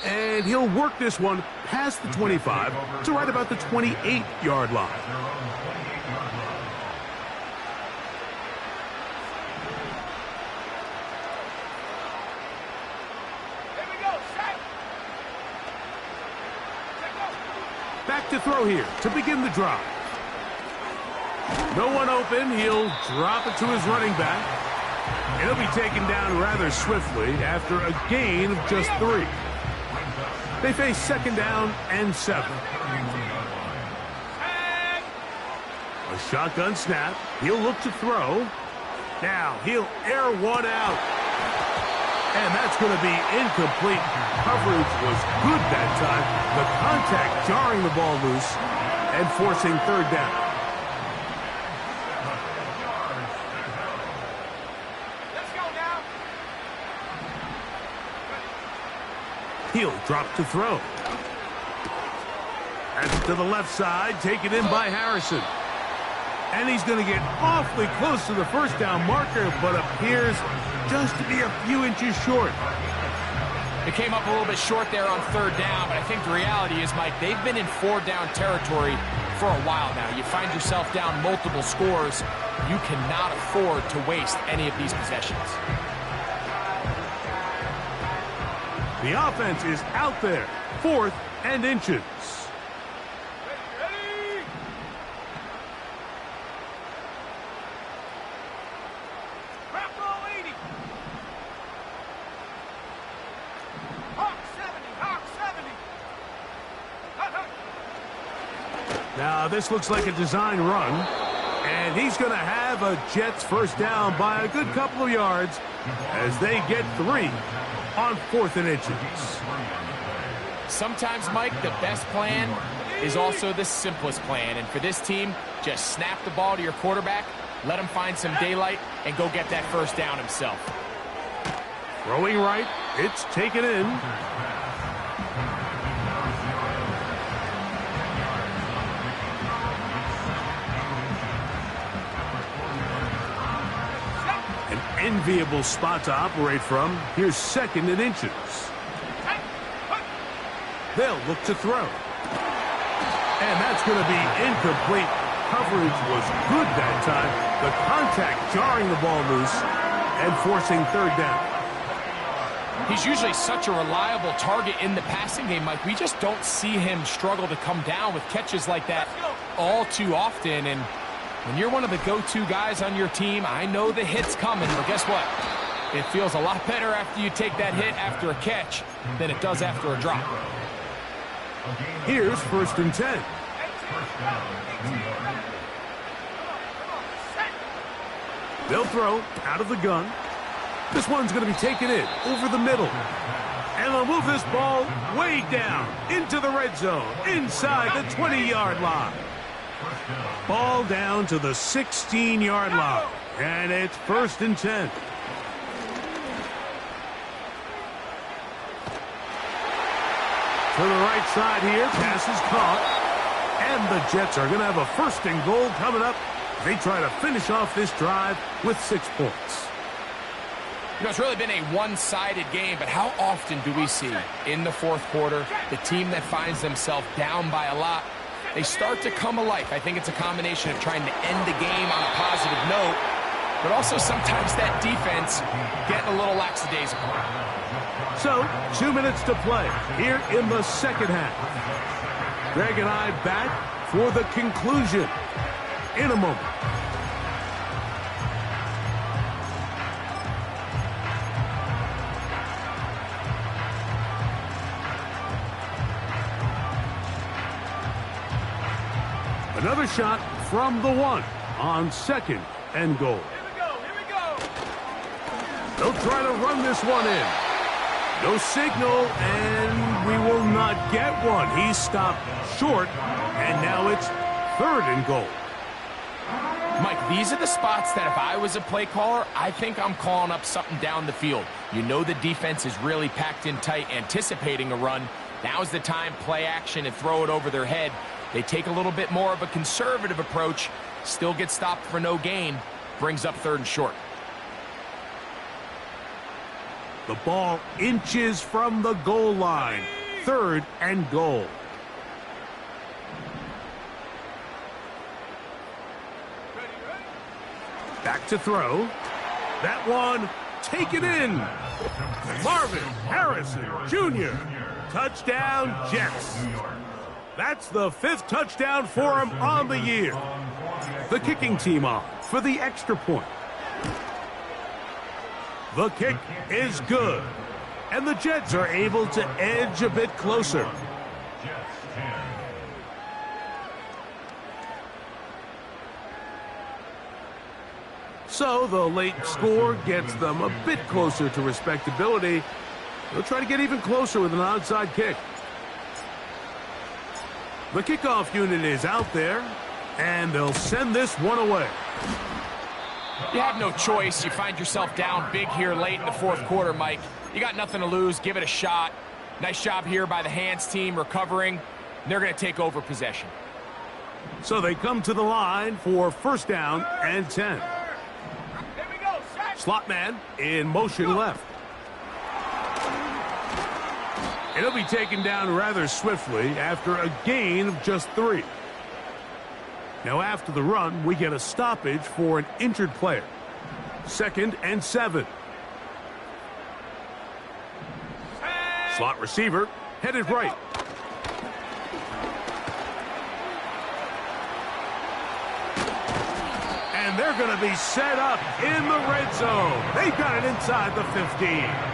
And he'll work this one past the 25 to right about the 28-yard line. Back to throw here to begin the drive. No one open. He'll drop it to his running back. And he'll be taken down rather swiftly after a gain of just 3. They face 2nd down and 7. A shotgun snap. He'll look to throw. Now he'll air one out. And that's going to be incomplete. Coverage was good that time. The contact jarring the ball loose and forcing 3rd down. Let's go now. He'll drop to throw. That's to the left side, taken in by Harrison. And he's going to get awfully close to the 1st down marker, but appears just to be a few inches short. It came up a little bit short there on 3rd down, but I think the reality is, Mike, they've been in 4-down territory for a while now. You find yourself down multiple scores, you cannot afford to waste any of these possessions. The offense is out there, 4th and inches. Ready? Crap roll 80. Hawk 70. Hawk 70. Now this looks like a design run, and he's going to have a Jets 1st down by a good couple of yards as they get 3 on 4th and inches. Sometimes, Mike, the best plan is also the simplest plan. And for this team, just snap the ball to your quarterback, let him find some daylight, and go get that 1st down himself. Throwing right, it's taken in. An enviable spot to operate from. Here's 2nd and inches. They'll look to throw. And that's going to be incomplete. Coverage was good that time. The contact jarring the ball loose and forcing 3rd down. He's usually such a reliable target in the passing game, Mike. We just don't see him struggle to come down with catches like that all too often. And when you're one of the go-to guys on your team, I know the hit's coming, but guess what? It feels a lot better after you take that hit after a catch than it does after a drop. Here's 1st and 10. They'll throw out of the gun. This one's going to be taken in over the middle. And they'll move this ball way down into the red zone, inside the 20-yard line. Ball down to the 16-yard line. And it's 1st and 10. To the right side here, pass is caught. And the Jets are going to have a 1st and goal coming up They try to finish off this drive with 6 points. You know, it's really been a one-sided game, but how often do we see in the fourth quarter the team that finds themselves down by a lot, they start to come alive? I think it's a combination of trying to end the game on a positive note, but also sometimes that defense getting a little lackadaisical. So, 2 minutes to play here in the second half. Greg and I back for the conclusion in a moment. Another shot from the 1 on 2nd and goal. Here we go. They'll try to run this one in. No signal, and we will not get one. He stopped short, and now it's 3rd and goal. Mike, these are the spots that if I was a play caller, I think I'm calling up something down the field. You know the defense is really packed in tight, anticipating a run. Now's the time, play action and throw it over their head. They take a little bit more of a conservative approach, still get stopped for no gain, brings up 3rd and short. The ball inches from the goal line. 3rd and goal. Back to throw. That one taken in. Marvin Harrison Jr. Touchdown, Jets. That's the 5th touchdown for him on the year. The kicking team on for the extra point. The kick is good. And the Jets are able to edge a bit closer. So the late score gets them a bit closer to respectability. They'll try to get even closer with an onside kick. The kickoff unit is out there, and they'll send this one away. You have no choice. You find yourself down big here late in the fourth quarter, Mike. You got nothing to lose. Give it a shot. Nice job here by the hands team recovering. They're going to take over possession. So they come to the line for 1st down and 10. Here we go. Set. Slot man in motion left. It'll be taken down rather swiftly after a gain of just 3. Now after the run, we get a stoppage for an injured player. 2nd and 7. Slot receiver headed right. And they're going to be set up in the red zone. They've got it inside the 15.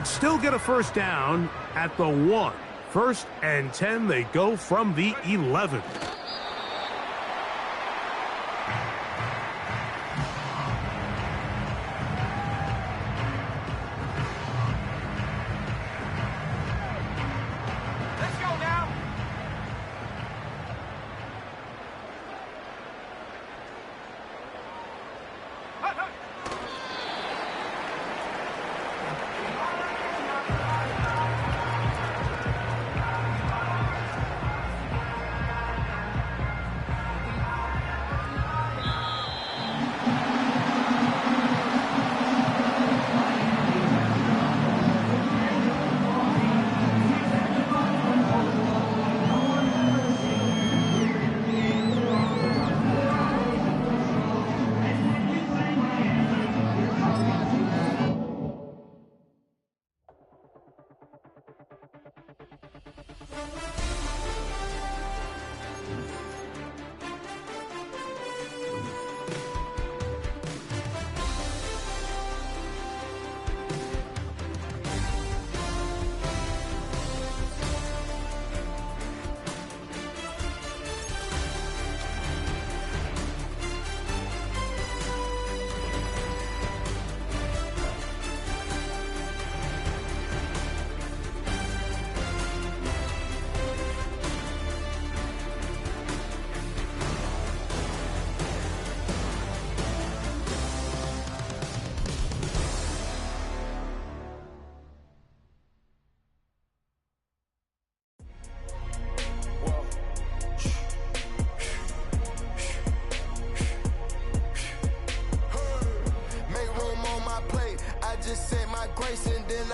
Still get a 1st down at the 1. 1st and 10, they go from the 11. Let's go now. Hut, hut. grace and then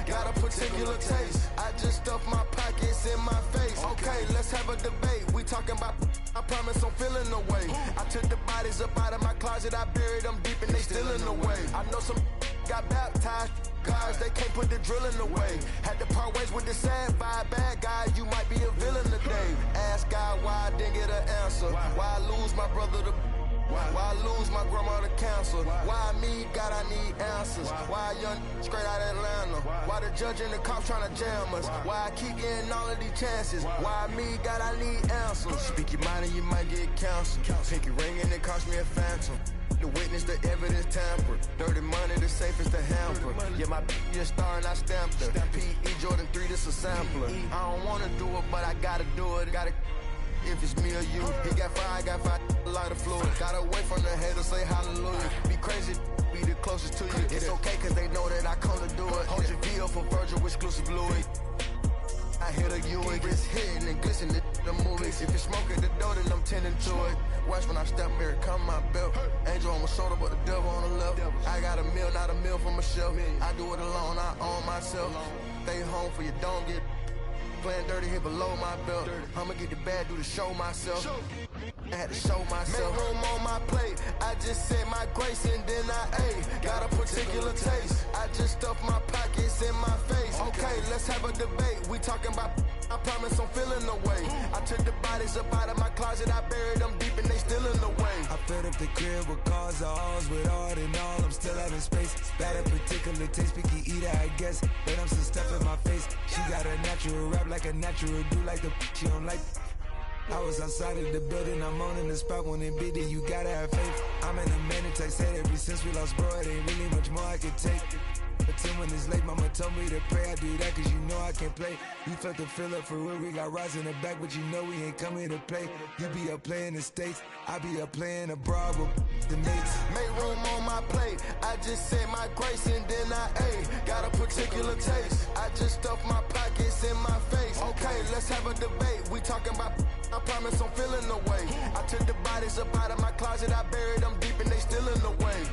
got a particular taste. I just stuff my pockets in my face. Okay, let's have a debate. We talking about, I promise I'm feeling the way. I took the bodies up out of my closet, I buried them deep and they still in the way. I know some got baptized, guys, they can't put the drilling away. Had to part ways with the sad vibe, bad guy, you might be a villain today. Ask God why I didn't get an answer. Why I lose my brother to why I lose my grandma to cancer? Why me, God, I need answers. Why a young straight out of Atlanta? Why the judge and the cops trying to jam us? Why I keep getting all of these chances? Why me, God, I need answers. Speak your mind and you might get canceled. Pinky ring and it cost me a phantom. The witness, the evidence tampered. Dirty money, the safest to hamper. Yeah, my just star and I stamped her. P.E. Jordan 3, this a sampler. I don't wanna do it, but I gotta do it. Gotta if it's me or you. He got fire, I got fire, lighter fluid. Gotta wait from the haters, say hallelujah. Be crazy, be the closest to you. It's okay, cause they know that I come to do it. Hold your V up for Virgil, exclusive Louis. I hit a U, it gets hitting and glistening the movies. If you smoke at the door, then I'm tending to it. Watch when I step here, come my belt. Angel on my shoulder, but the devil on the left. I got a meal, not a meal from myself. I do it alone, I own myself. Stay home for you, don't get playing dirty here below my belt. I'ma get the bad, do the show myself. I had to show myself. Make room on my plate. I just said my grace and then I got a particular taste. I just stuffed my pockets in my face. Okay, let's have a debate. We talking about, I promise I'm feeling the way. I took the bodies up out of my closet, I buried them deep and they still in the way. I filled up the crib with cars, alls with art and all. I'm still having space. Got a particular taste, picky eater, I guess. But I'm some stuff in my face. She got a natural rap like a natural do like the she don't like. I was outside of the building, I'm on in the spot when it be there, you gotta have faith. I'm in a minute, I said ever since we lost bro, it ain't really much more I can take. But 10 when it's late, mama told me to pray, I do that cause you know I can play. You felt the fill up for real, we got rise in the back, but you know we ain't coming to play. You be up playing the States, I be up playing abroad with the mates. Make room on my plate, I just said my grace and then I got a particular taste. I just stuffed my pockets in my face. Okay, let's have a debate, we talking about, I promise I'm feeling the way. I took the bodies up out of my closet, I buried them deep and they still in the way.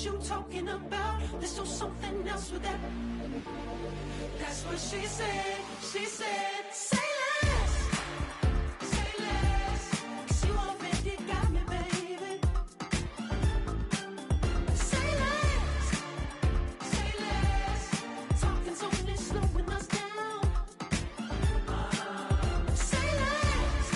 You talking about? Let's do something else with that. That's what she said. She said, say less. Say less. 'Cause you already got me, baby. Say less. Say less. Talking's only slowing us down. Say less.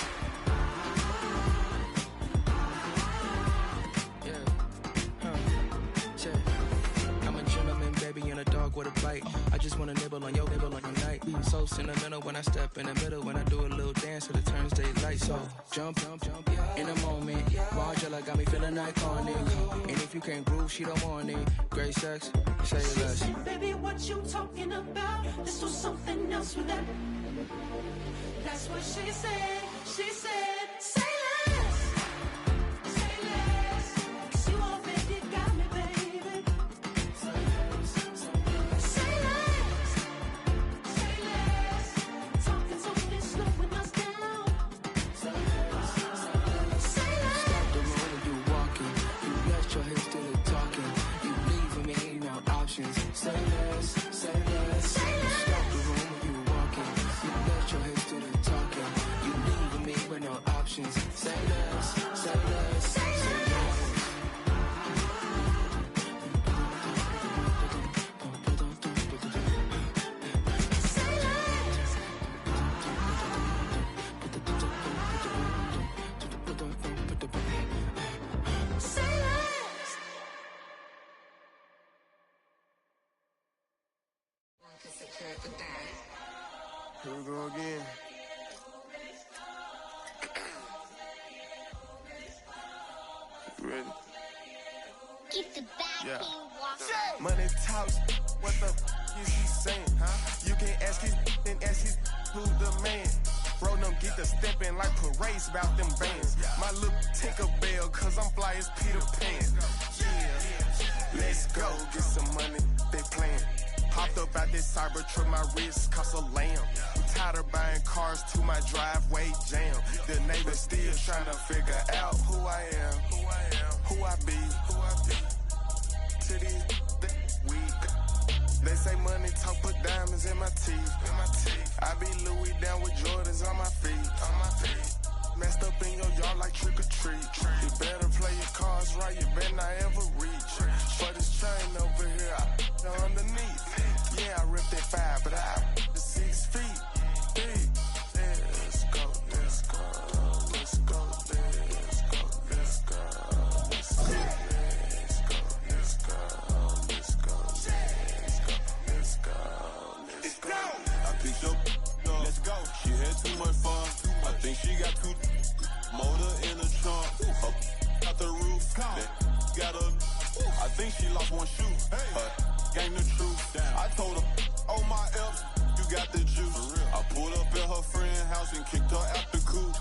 I'm a gentleman, baby, and a dog with a bite. I just wanna nibble on your night. So sentimental when I step in the middle. When I do a little dance, so it turns daylight. So jump, in a moment. Margella got me feeling iconic. And if you can't groove, she don't want it. Great sex, say less. She said, baby, what you talking about? Let's do something else with that. That's what she said. She said, say less. Say less. 'Cause you already got me, baby. Say less. Say less. Talking's only slowing us down. Say less. Stop the road when you walking. You rest your hips to the talking. You leaving me no options. Say less, say less. Stop the room when you walking. You rest your hips to the talking. You leaving me with no options. Here we go again. You ready? Keep the back Yeah. walking. Money talks, what the is he saying? Huh? You can't ask his, then ask his who's the man. Bro, them get the steppin' like parades about them bands. My little Tinkerbell, cause I'm fly as Peter Pan. Yeah, let's go, get some money, they playin'. Hopped up out this Cybertruck, my wrist cost a lamb. I'm tired of buying cars to my driveway jam. The neighbors still tryna figure out who I am, who I be, to these weak. They say money talk, put diamonds in my teeth. I be Louis down with Jordans on my feet. Messed up in your yard like trick or treat. You better play your cards right, you better not ever reach. For this chain over here, I underneath. Yeah, I ripped that 5, but I 6 feet. Big. Let's go, let's go, let's go, let's go, let's go, let's go, let's go, let's go, let's go, let's go. I picked up, let's go. She had too much fun. I think she got too motor in the trunk. Up out the roof. Got a. I think she lost one shoe. Gang the truth. I told her, oh my F's, you got the juice. I pulled up at her friend's house and kicked her out the coop.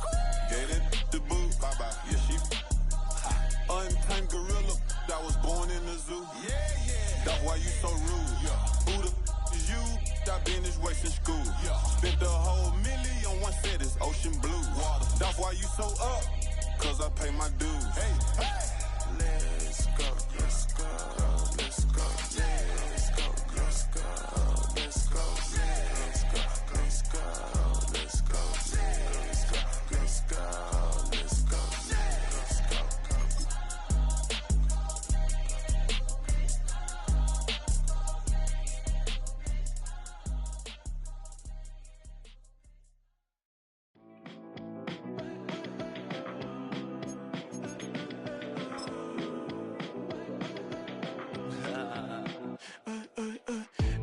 Gave it the boot. Bye bye. Yeah, she. Untamed gorilla that was born in the zoo. That's why you so rude. Who the is you? That been this way since school. Spent the whole million on one set, it's ocean blue. That's why you so up, cause I pay my dues. Let's go, let's go, let's go, let's go, let's go, let's go, let's go, let's go, let's go, let's go, let's go, let's go, let's go.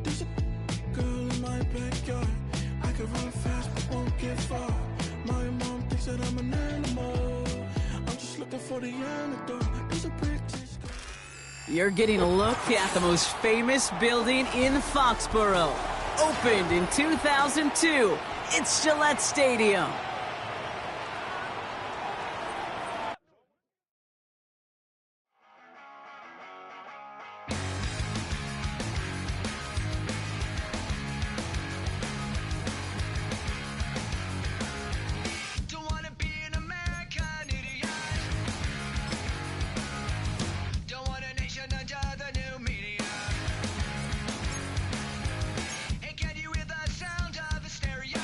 There's a girl in my backyard. I can run fast but won't get far. My mom thinks that I'm an animal. I'm just looking for the antidote. There's a British girl. You're getting a look at the most famous building in Foxborough. Opened in 2002, it's Gillette Stadium. Don't wanna be an American idiot. Don't want a nation under the new media. Hey, can you hear the sound of hysteria?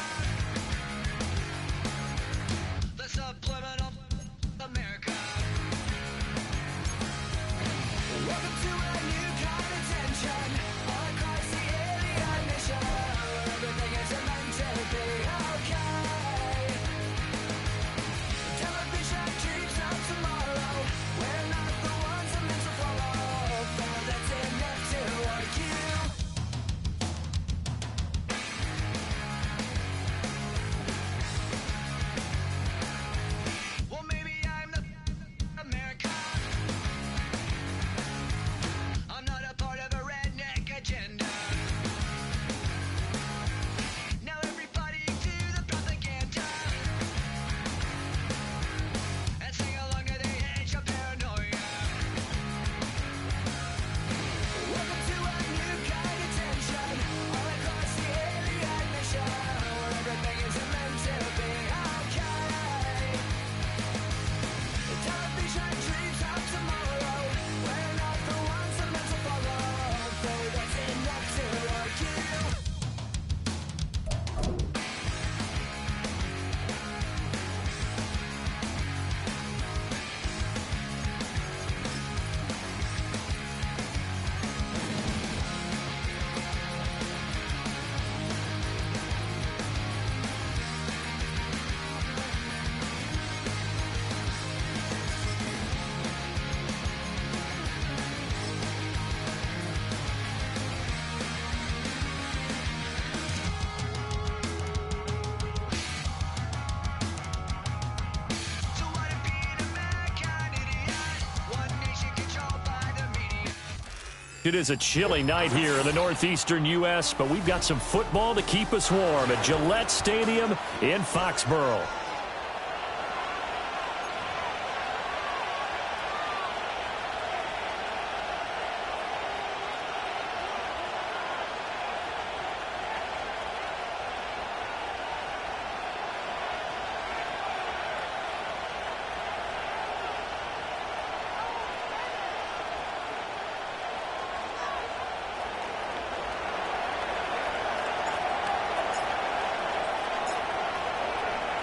It is a chilly night here in the northeastern U.S., but we've got some football to keep us warm at Gillette Stadium in Foxborough.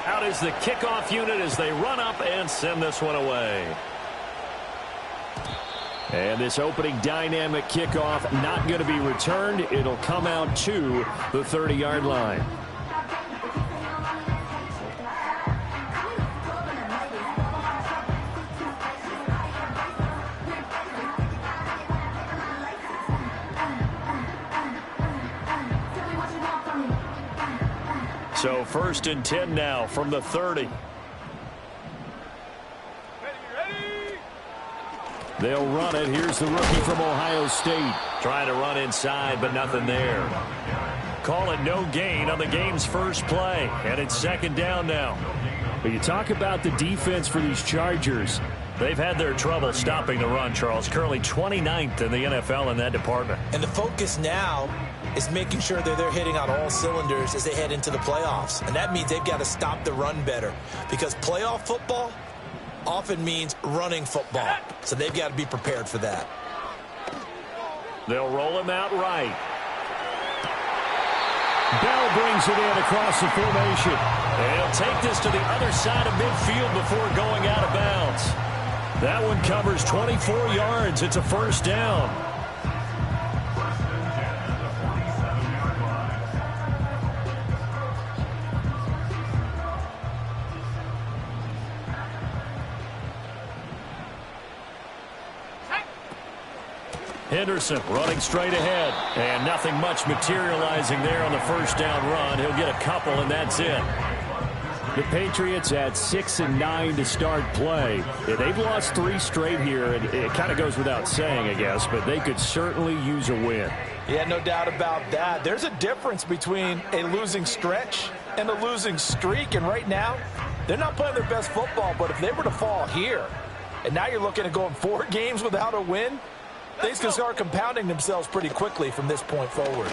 Out is the kickoff unit as they run up and send this one away. And this opening dynamic kickoff not going to be returned. It'll come out to the 30-yard line. So 1st and 10 now from the 30. They'll run it. Here's the rookie from Ohio State. Trying to run inside, but nothing there. Call it no gain on the game's first play. And it's 2nd down now. But you talk about the defense for these Chargers. They've had their trouble stopping the run, Charles. Currently 29th in the NFL in that department. And the focus now is making sure that they're hitting on all cylinders as they head into the playoffs. And that means they've got to stop the run better. Because playoff football often means running football. So they've got to be prepared for that. They'll roll him out right. Bell brings it in across the formation. And he'll take this to the other side of midfield before going out of bounds. That one covers 24 yards. It's a 1st down. Henderson running straight ahead. And nothing much materializing there on the 1st down run. He'll get a couple, and that's it. The Patriots at 6-9 to start play. Yeah, they've lost 3 straight here, and it kind of goes without saying, I guess, but they could certainly use a win. Yeah, no doubt about that. There's a difference between a losing stretch and a losing streak, and right now, they're not playing their best football, but if they were to fall here, and now you're looking at going 4 games without a win, things can start compounding themselves pretty quickly from this point forward.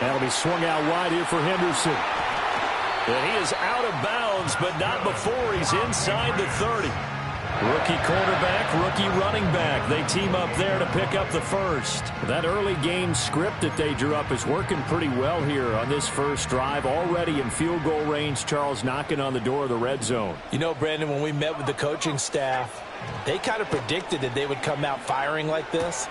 That'll be swung out wide here for Henderson. And he is out of bounds, but not before he's inside the 30. Rookie quarterback, rookie running back. They team up there to pick up the 1st. That early game script that they drew up is working pretty well here on this first drive. Already in field goal range, Charles knocking on the door of the red zone. You know, Brandon, when we met with the coaching staff, they kind of predicted that they would come out firing like this.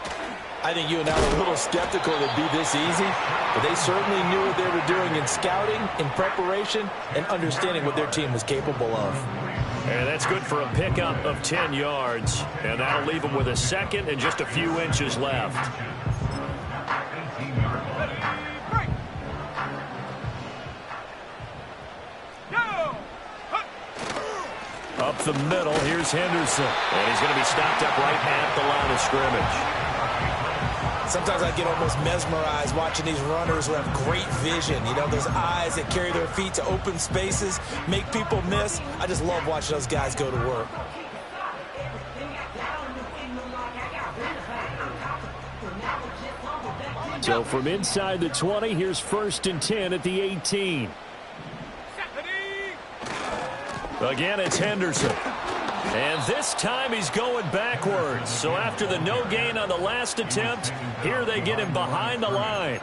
I think you and I were a little skeptical it would be this easy, but they certainly knew what they were doing in scouting, in preparation, and understanding what their team was capable of. And that's good for a pickup of 10 yards, and that'll leave them with a 2nd and just a few inches left. Up the middle, here's Henderson. And he's going to be stopped up right at the line of scrimmage. Sometimes I get almost mesmerized watching these runners who have great vision. You know, those eyes that carry their feet to open spaces, make people miss. I just love watching those guys go to work. So from inside the 20, here's 1st and 10 at the 18. Again, it's Henderson. And this time he's going backwards. So after the no gain on the last attempt, here they get him behind the line.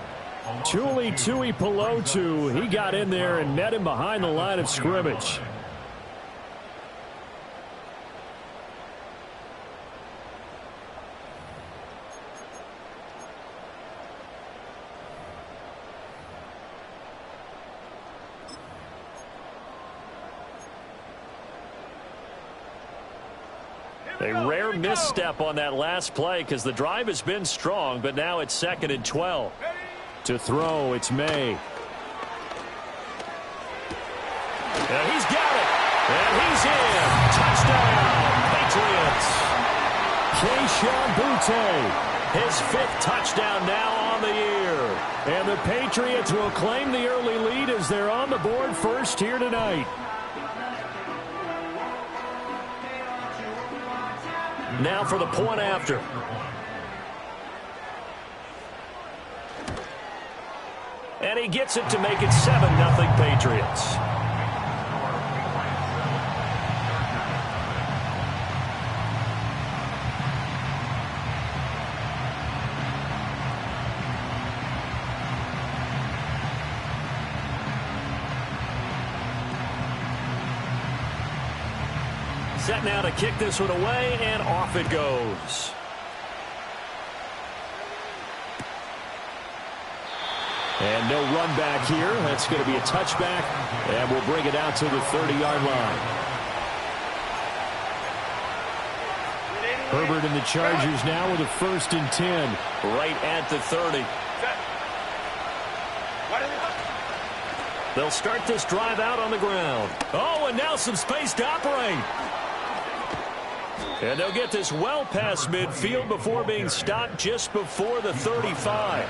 Tuli Tuipulotu, he got in there and met him behind the line of scrimmage. A rare misstep on that last play because the drive has been strong, but now it's 2nd and 12. To throw, it's May. And he's got it. And he's in. Touchdown, Patriots. Kayshon Boutte. His 5th touchdown now on the year. And the Patriots will claim the early lead as they're on the board first here tonight. Now for the point after. And he gets it to make it 7-0 Patriots. Set now to kick this one away, and off it goes. And no run back here. That's going to be a touchback, and we'll bring it out to the 30-yard line. Herbert and the Chargers now with a 1st and 10. Right at the 30. They'll start this drive out on the ground. Oh, and now some space to operate. And they'll get this well past midfield before being stopped just before the 35.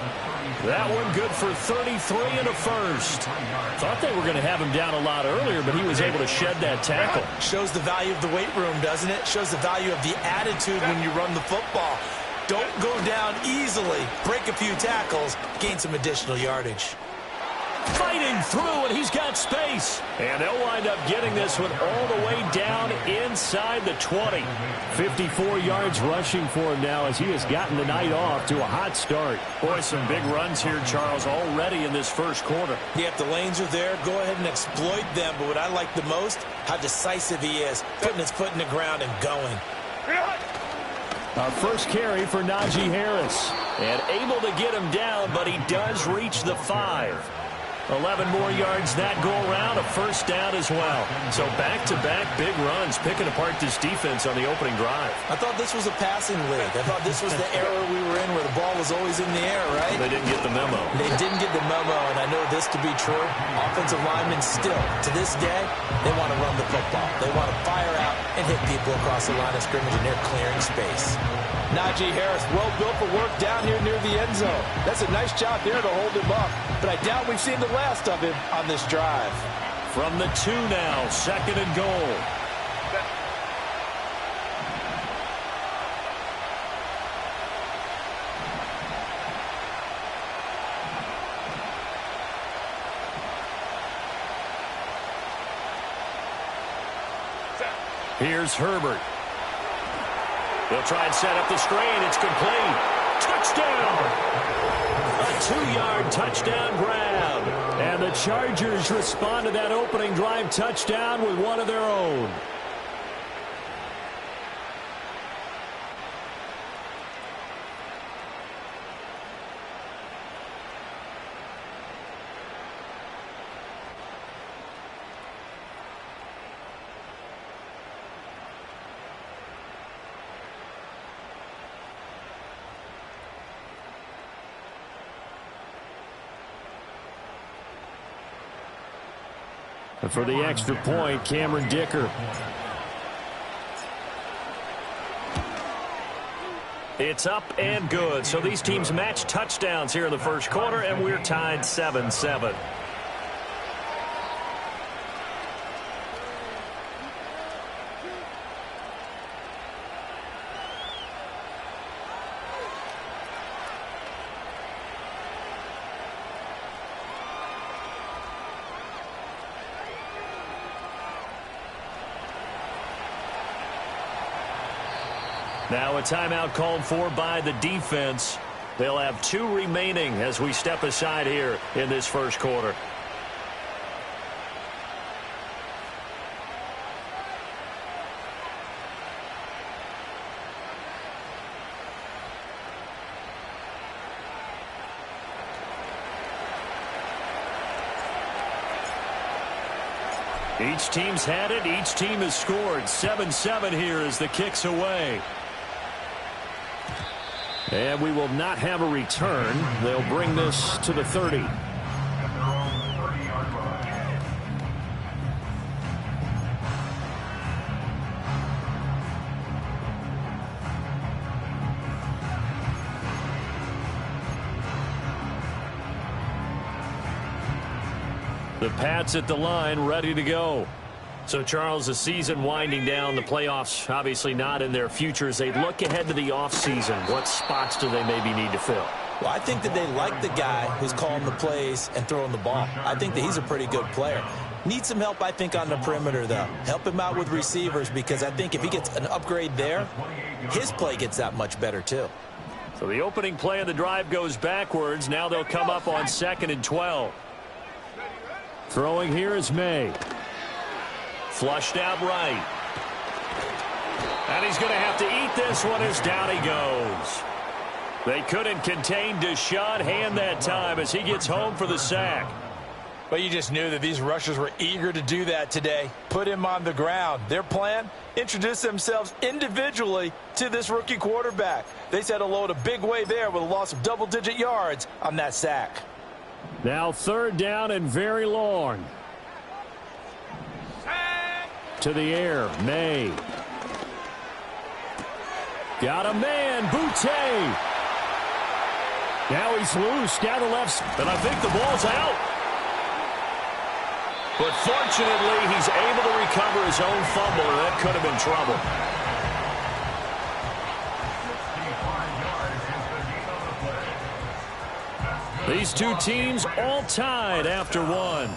That one good for 33 and a 1st. Thought they were going to have him down a lot earlier, but he was able to shed that tackle. Shows the value of the weight room, doesn't it? Shows the value of the attitude when you run the football. Don't go down easily. Break a few tackles. Gain some additional yardage. Fighting through, and he's got space. And they'll wind up getting this one all the way down inside the 20. 54 yards rushing for him now as he has gotten the night off to a hot start. Boy, some big runs here, Charles, already in this first quarter. Yeah, if the lanes are there, go ahead and exploit them. But what I like the most, how decisive he is, putting his foot in the ground and going. Our first carry for Najee Harris. And able to get him down, but he does reach the 5. 11 more yards that go around, a 1st down as well. So back-to-back big runs, picking apart this defense on the opening drive. I thought this was a passing league. I thought this was the era we were in where the ball was always in the air, right? They didn't get the memo. They didn't get the memo, and I know this to be true. Offensive linemen still, to this day, they want to run the football. They want to fire out and hit people across the line of scrimmage, and they're clearing space. Najee Harris, well built for work down here near the end zone. That's a nice job there to hold him up. But I doubt we've seen the last of him on this drive. From the 2 now, 2nd and goal. Here's Herbert. They'll try and set up the screen. It's complete. Touchdown! A 2-yard touchdown grab. And the Chargers respond to that opening drive touchdown with one of their own. And for the extra point, Cameron Dicker. It's up and good. So these teams match touchdowns here in the first quarter, and we're tied 7-7. Now a timeout called for by the defense. They'll have 2 remaining as we step aside here in this first quarter. Each team's had it. Each team has scored. 7-7 here as the kick's away. And we will not have a return. They'll bring this to the 30. The Pats at the line, ready to go. So, Charles, the season winding down, the playoffs obviously not in their future. As they look ahead to the offseason, what spots do they maybe need to fill? Well, I think that they like the guy who's calling the plays and throwing the ball. I think that he's a pretty good player. Needs some help, I think, on the perimeter, though. Help him out with receivers, because I think if he gets an upgrade there, his play gets that much better, too. So the opening play of the drive goes backwards. Now they'll come up on 2nd and 12. Throwing here is May. Flushed out right. And he's going to have to eat this one as down he goes. They couldn't contain Deshaun Hand that time as he gets home for the sack. But you just knew that these rushers were eager to do that today. Put him on the ground. Their plan, introduce themselves individually to this rookie quarterback. They set a load a big way there with a loss of double-digit yards on that sack. Now 3rd down and very long. To the air, May. Got a man, Boutte. Now he's loose down the left, and I think the ball's out. But fortunately, he's able to recover his own fumble, and that could have been trouble. These two teams all tied after one.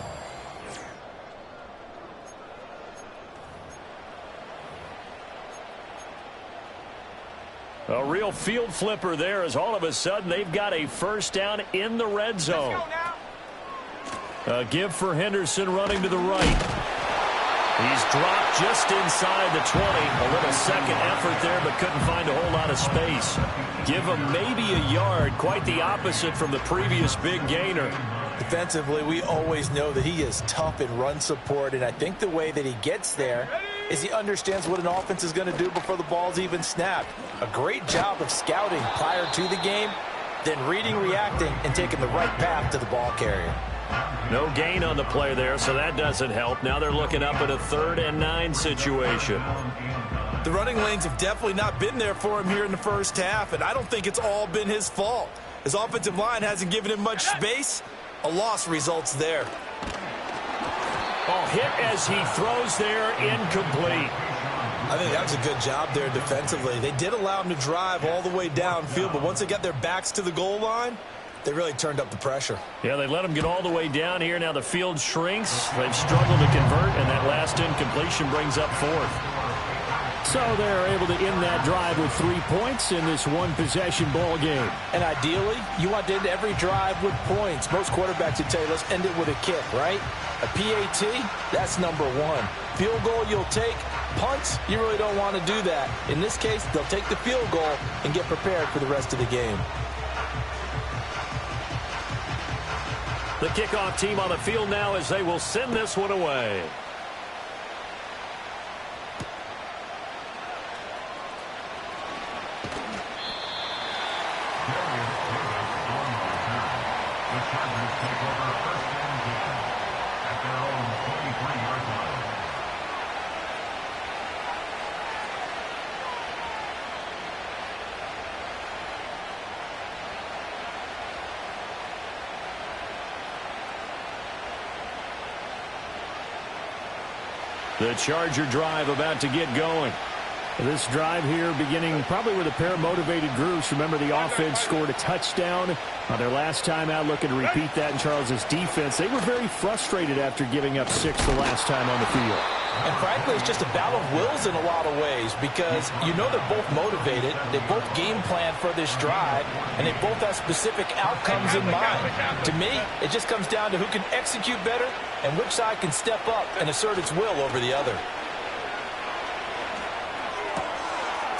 A real field flipper there, as all of a sudden they've got a first down in the red zone. A give for Henderson running to the right. He's dropped just inside the 20. A little second effort there, but couldn't find a whole lot of space. Give him maybe a yard. Quite the opposite from the previous big gainer. Defensively, we always know that he is tough in run support, and I think the way that he gets there is he understands what an offense is going to do before the ball's even snapped. A great job of scouting prior to the game, then reading, reacting, and taking the right path to the ball carrier. No gain on the play there, so that doesn't help. Now they're looking up at a 3rd and 9 situation. The running lanes have definitely not been there for him here in the first half, and I don't think it's all been his fault. His offensive line hasn't given him much space. A loss results there. Oh, hit as he throws there, incomplete. I think that was a good job there defensively. They did allow him to drive all the way downfield, but once they got their backs to the goal line, they really turned up the pressure. Yeah, they let him get all the way down here. Now the field shrinks. They've struggled to convert, and that last incompletion brings up 4th. So they're able to end that drive with 3 points in this one-possession ball game. And ideally, you want to end every drive with points. Most quarterbacks would tell you, let's end it with a kick, right? A PAT, that's number 1. Field goal you'll take. Punts, you really don't want to do that. In this case, they'll take the field goal and get prepared for the rest of the game. The kickoff team on the field now as they will send this one away. The Charger drive about to get going. This drive here beginning probably with a pair of motivated groups. Remember, the offense scored a touchdown on their last time out, looking to repeat that in Charles's defense. They were very frustrated after giving up 6 the last time on the field. And frankly, it's just a battle of wills in a lot of ways, because you know they're both motivated, they both game plan for this drive, and they both have specific outcomes in mind. To me, it just comes down to who can execute better and which side can step up and assert its will over the other.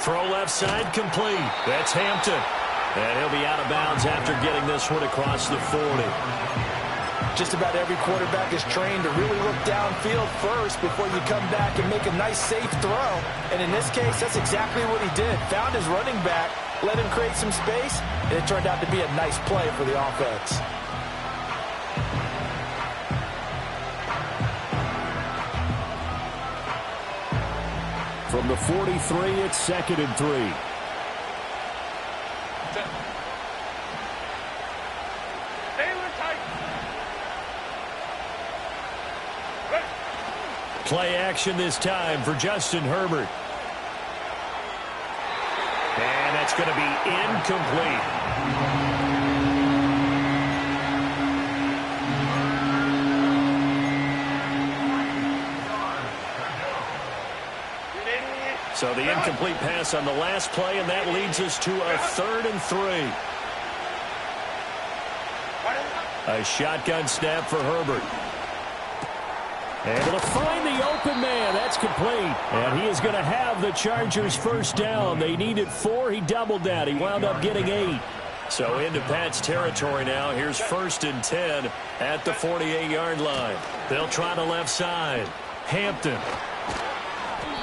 Throw left side complete. That's Hampton. And he'll be out of bounds after getting this one across the 40. Just about every quarterback is trained to really look downfield first before you come back and make a nice, safe throw. And in this case, that's exactly what he did. Found his running back, let him create some space, and it turned out to be a nice play for the offense. From the 43, it's 2nd and 3. Play action this time for Justin Herbert. And that's going to be incomplete. So the incomplete pass on the last play, and that leads us to a 3rd and 3. A shotgun snap for Herbert. Able to find the open man. That's complete. And he is going to have the Chargers first down. They needed 4. He doubled that. He wound up getting 8. So into Pat's territory now. Here's 1st and 10 at the 48-yard line. They'll try the left side. Hampton.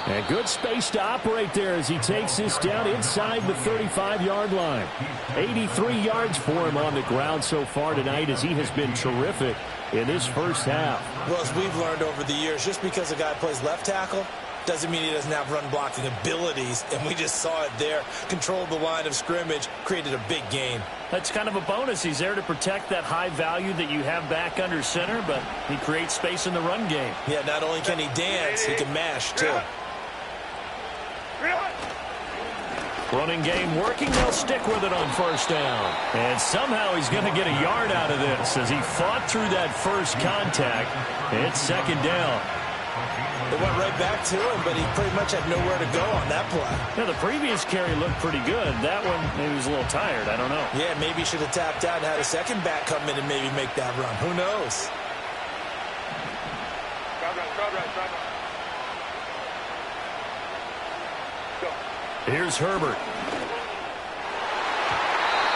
And good space to operate there as he takes this down inside the 35-yard line. 83 yards for him on the ground so far tonight as he has been terrific in this first half. Well, as we've learned over the years, just because a guy plays left tackle doesn't mean he doesn't have run blocking abilities, and we just saw it there. Controlled the line of scrimmage, created a big gain. That's kind of a bonus. He's there to protect that high value that you have back under center, but he creates space in the run game. Yeah, not only can he dance, he can mash, too. Running game working. They'll stick with it on first down. And somehow he's going to get a yard out of this as he fought through that first contact. It's 2nd down. It went right back to him, but he pretty much had nowhere to go on that play. Now, the previous carry looked pretty good. That one, maybe he was a little tired. I don't know. Yeah, maybe he should have tapped out and had a second back come in and maybe make that run. Who knows? Here's Herbert.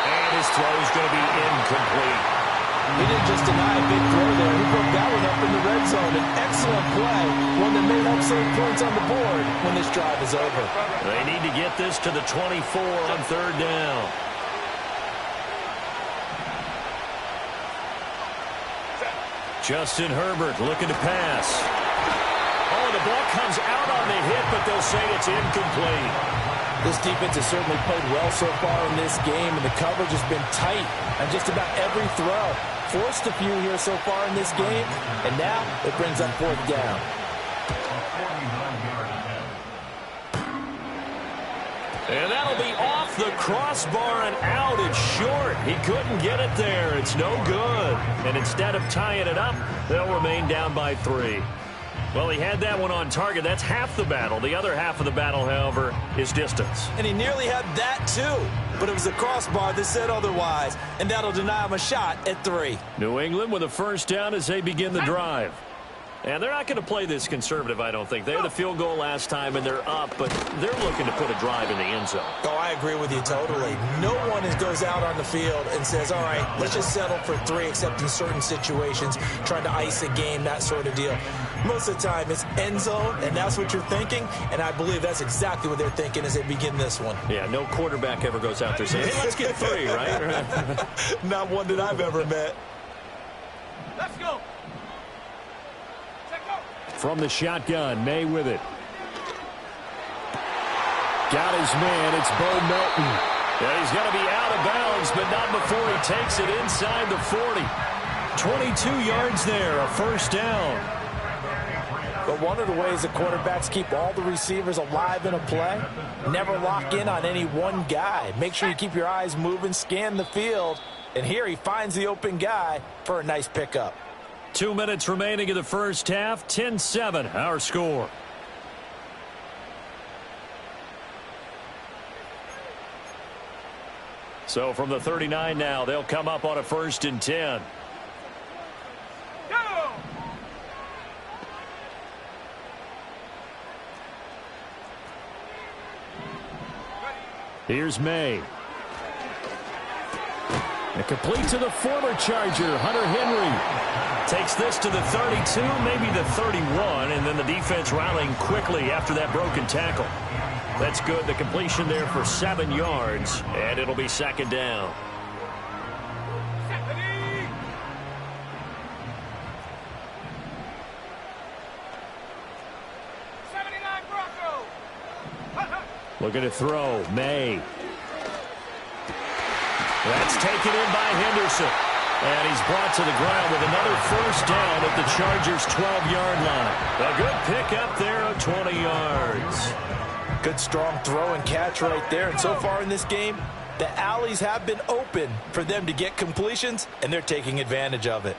And his throw is going to be incomplete. He didn't just deny a big throw there. He broke that one up in the red zone. An excellent play, one that made excellent points on the board when this drive is over. They need to get this to the 24 on 3rd down. Justin Herbert looking to pass. Oh, the ball comes out on the hit, but they'll say it's incomplete. This defense has certainly played well so far in this game, and the coverage has been tight on just about every throw. Forced a few here so far in this game, and now it brings up 4th down. And that'll be off the crossbar and out. It's short. He couldn't get it there. It's no good. And instead of tying it up, they'll remain down by 3. Well, he had that one on target. That's half the battle. The other half of the battle, however, is distance. And he nearly had that, too. But it was a crossbar that said otherwise. And that'll deny him a shot at 3. New England with a first down as they begin the drive. And they're not going to play this conservative, I don't think. They had the field goal last time, and they're up, but they're looking to put a drive in the end zone. Oh, I agree with you totally. No one goes out on the field and says, all right, let's just settle for 3, except in certain situations, trying to ice a game, that sort of deal. Most of the time, it's end zone, and that's what you're thinking, and I believe that's exactly what they're thinking as they begin this one. Yeah, no quarterback ever goes out there saying, hey, let's get 3, right? Not one that I've ever met. Let's go. From the shotgun, May with it. Got his man. It's Bo Melton. Yeah, he's going to be out of bounds, but not before he takes it inside the 40. 22 yards there, a first down. But one of the ways the quarterbacks keep all the receivers alive in a play, never lock in on any one guy. Make sure you keep your eyes moving, scan the field, and here he finds the open guy for a nice pickup. 2 minutes remaining in the first half. 10-7, our score. So from the 39 now, they'll come up on a 1st and 10. Go! Here's May. And complete to the former Charger, Hunter Henry. Takes this to the 32, maybe the 31, and then the defense rallying quickly after that broken tackle. That's good. The completion there for 7 yards, and it'll be 2nd down. Looking to throw, May. That's taken in by Henderson. And he's brought to the ground with another first down at the Chargers' 12-yard line. A good pickup there of 20 yards. Good strong throw and catch right there. And so far in this game, the alleys have been open for them to get completions, and they're taking advantage of it.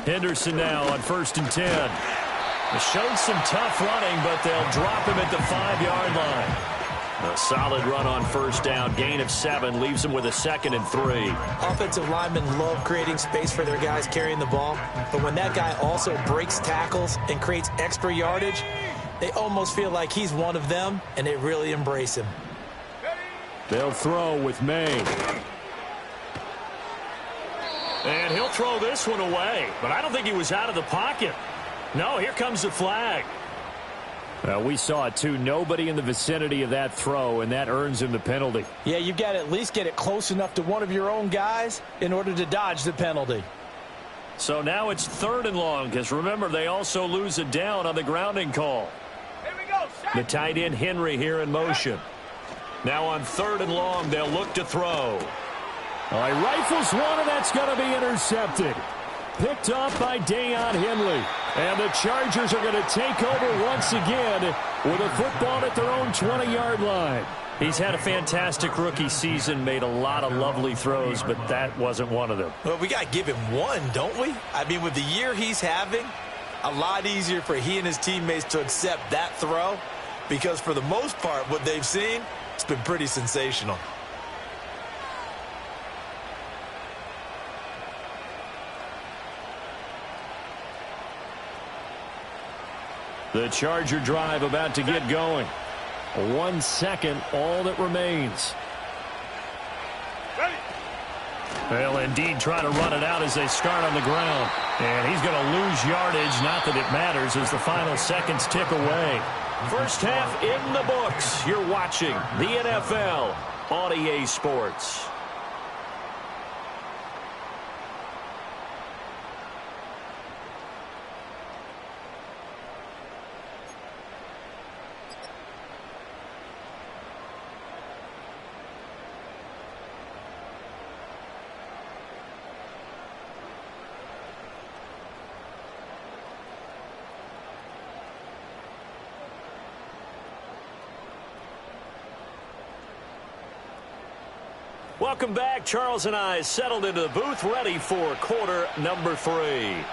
Henderson now on 1st and 10. They showed some tough running, but they'll drop him at the 5-yard line. A solid run on first down. Gain of 7 leaves them with a 2nd and 3. Offensive linemen love creating space for their guys carrying the ball, but when that guy also breaks tackles and creates extra yardage, they almost feel like he's one of them, and they really embrace him. They'll throw with May. And he'll throw this one away, but I don't think he was out of the pocket. No, here comes the flag. We saw it, too. Nobody in the vicinity of that throw, and that earns him the penalty. Yeah, you've got to at least get it close enough to one of your own guys in order to dodge the penalty. So now it's 3rd and long, because remember, they also lose a down on the grounding call. Here we go. The tight end, Henry, here in motion. Now on 3rd and long, they'll look to throw. All right, rifles one, and that's going to be intercepted. Picked up by Deion Henley. And the Chargers are going to take over once again with a football at their own 20-yard line. He's had a fantastic rookie season, made a lot of lovely throws, but that wasn't one of them. Well, we got to give him one, don't we? I mean, with the year he's having, a lot easier for he and his teammates to accept that throw because for the most part, what they've seen, it's been pretty sensational. The Charger drive about to get going. 1 second, all that remains. They'll indeed try to run it out as they start on the ground. And he's going to lose yardage, not that it matters, as the final seconds tick away. First half in the books. You're watching the NFL on EA Sports. Welcome back. Charles and I settled into the booth, ready for quarter number 3.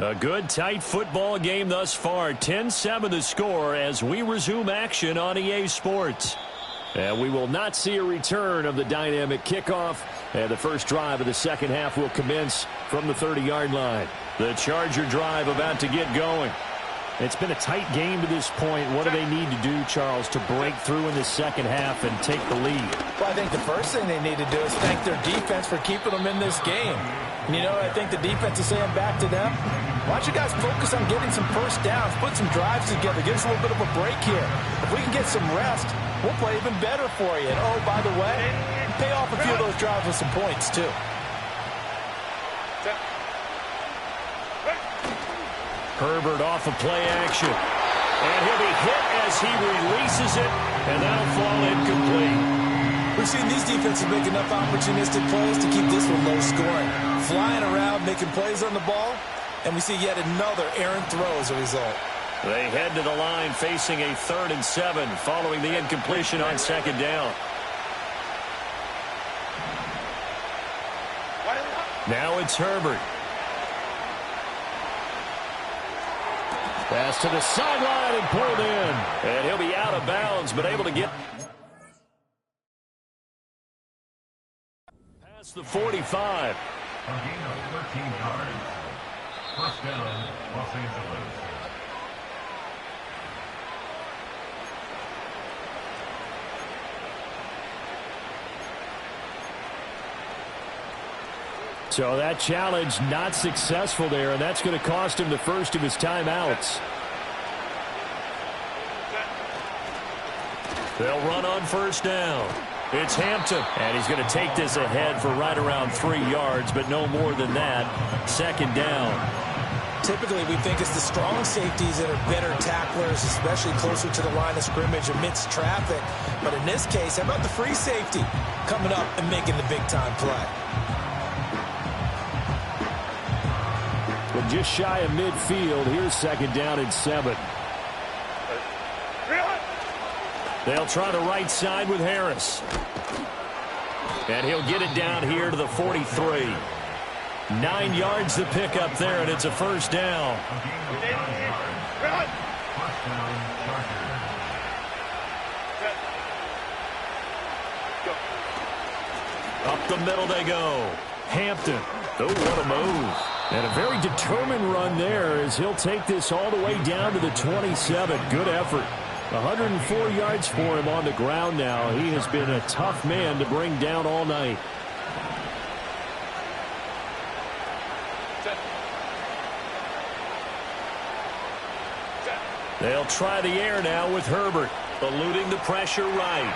A good, tight football game thus far. 10-7 the score as we resume action on EA Sports. And we will not see a return of the dynamic kickoff. And the first drive of the second half will commence from the 30-yard line. The Charger drive about to get going. It's been a tight game to this point. What do they need to do, Charles, to break through in the second half and take the lead? Well, I think the first thing they need to do is thank their defense for keeping them in this game. You know, I think the defense is saying back to them, why don't you guys focus on getting some first downs, put some drives together, give us a little bit of a break here. If we can get some rest, we'll play even better for you. And, oh, by the way, pay off a few of those drives with some points, too. Herbert off of play action. And he'll be hit as he releases it, and that'll fall incomplete. We've seen these defenses make enough opportunistic plays to keep this one low scoring. Flying around, making plays on the ball, and we see yet another errant throw as a result. They head to the line facing a 3rd and 7 following the incompletion on second down. Now it's Herbert. Pass to the sideline and pulled in. And he'll be out of bounds, but able to get past the 45. A gain of 13 yards. First down, Los Angeles. So that challenge not successful there, and that's going to cost him the first of his timeouts. They'll run on first down. It's Hampton, and he's going to take this ahead for right around 3 yards, but no more than that. Second down. Typically, we think it's the strong safeties that are better tacklers, especially closer to the line of scrimmage amidst traffic. But in this case, how about the free safety coming up and making the big-time play? But just shy of midfield, here's second down and 7. They'll try the right side with Harris. And he'll get it down here to the 43. 9 yards to pick up there, and it's a first down. Up the middle they go. Hampton. Oh, what a move. And a very determined run there as he'll take this all the way down to the 27. Good effort. 104 yards for him on the ground now. He has been a tough man to bring down all night. They'll try the air now with Herbert, eluding the pressure right.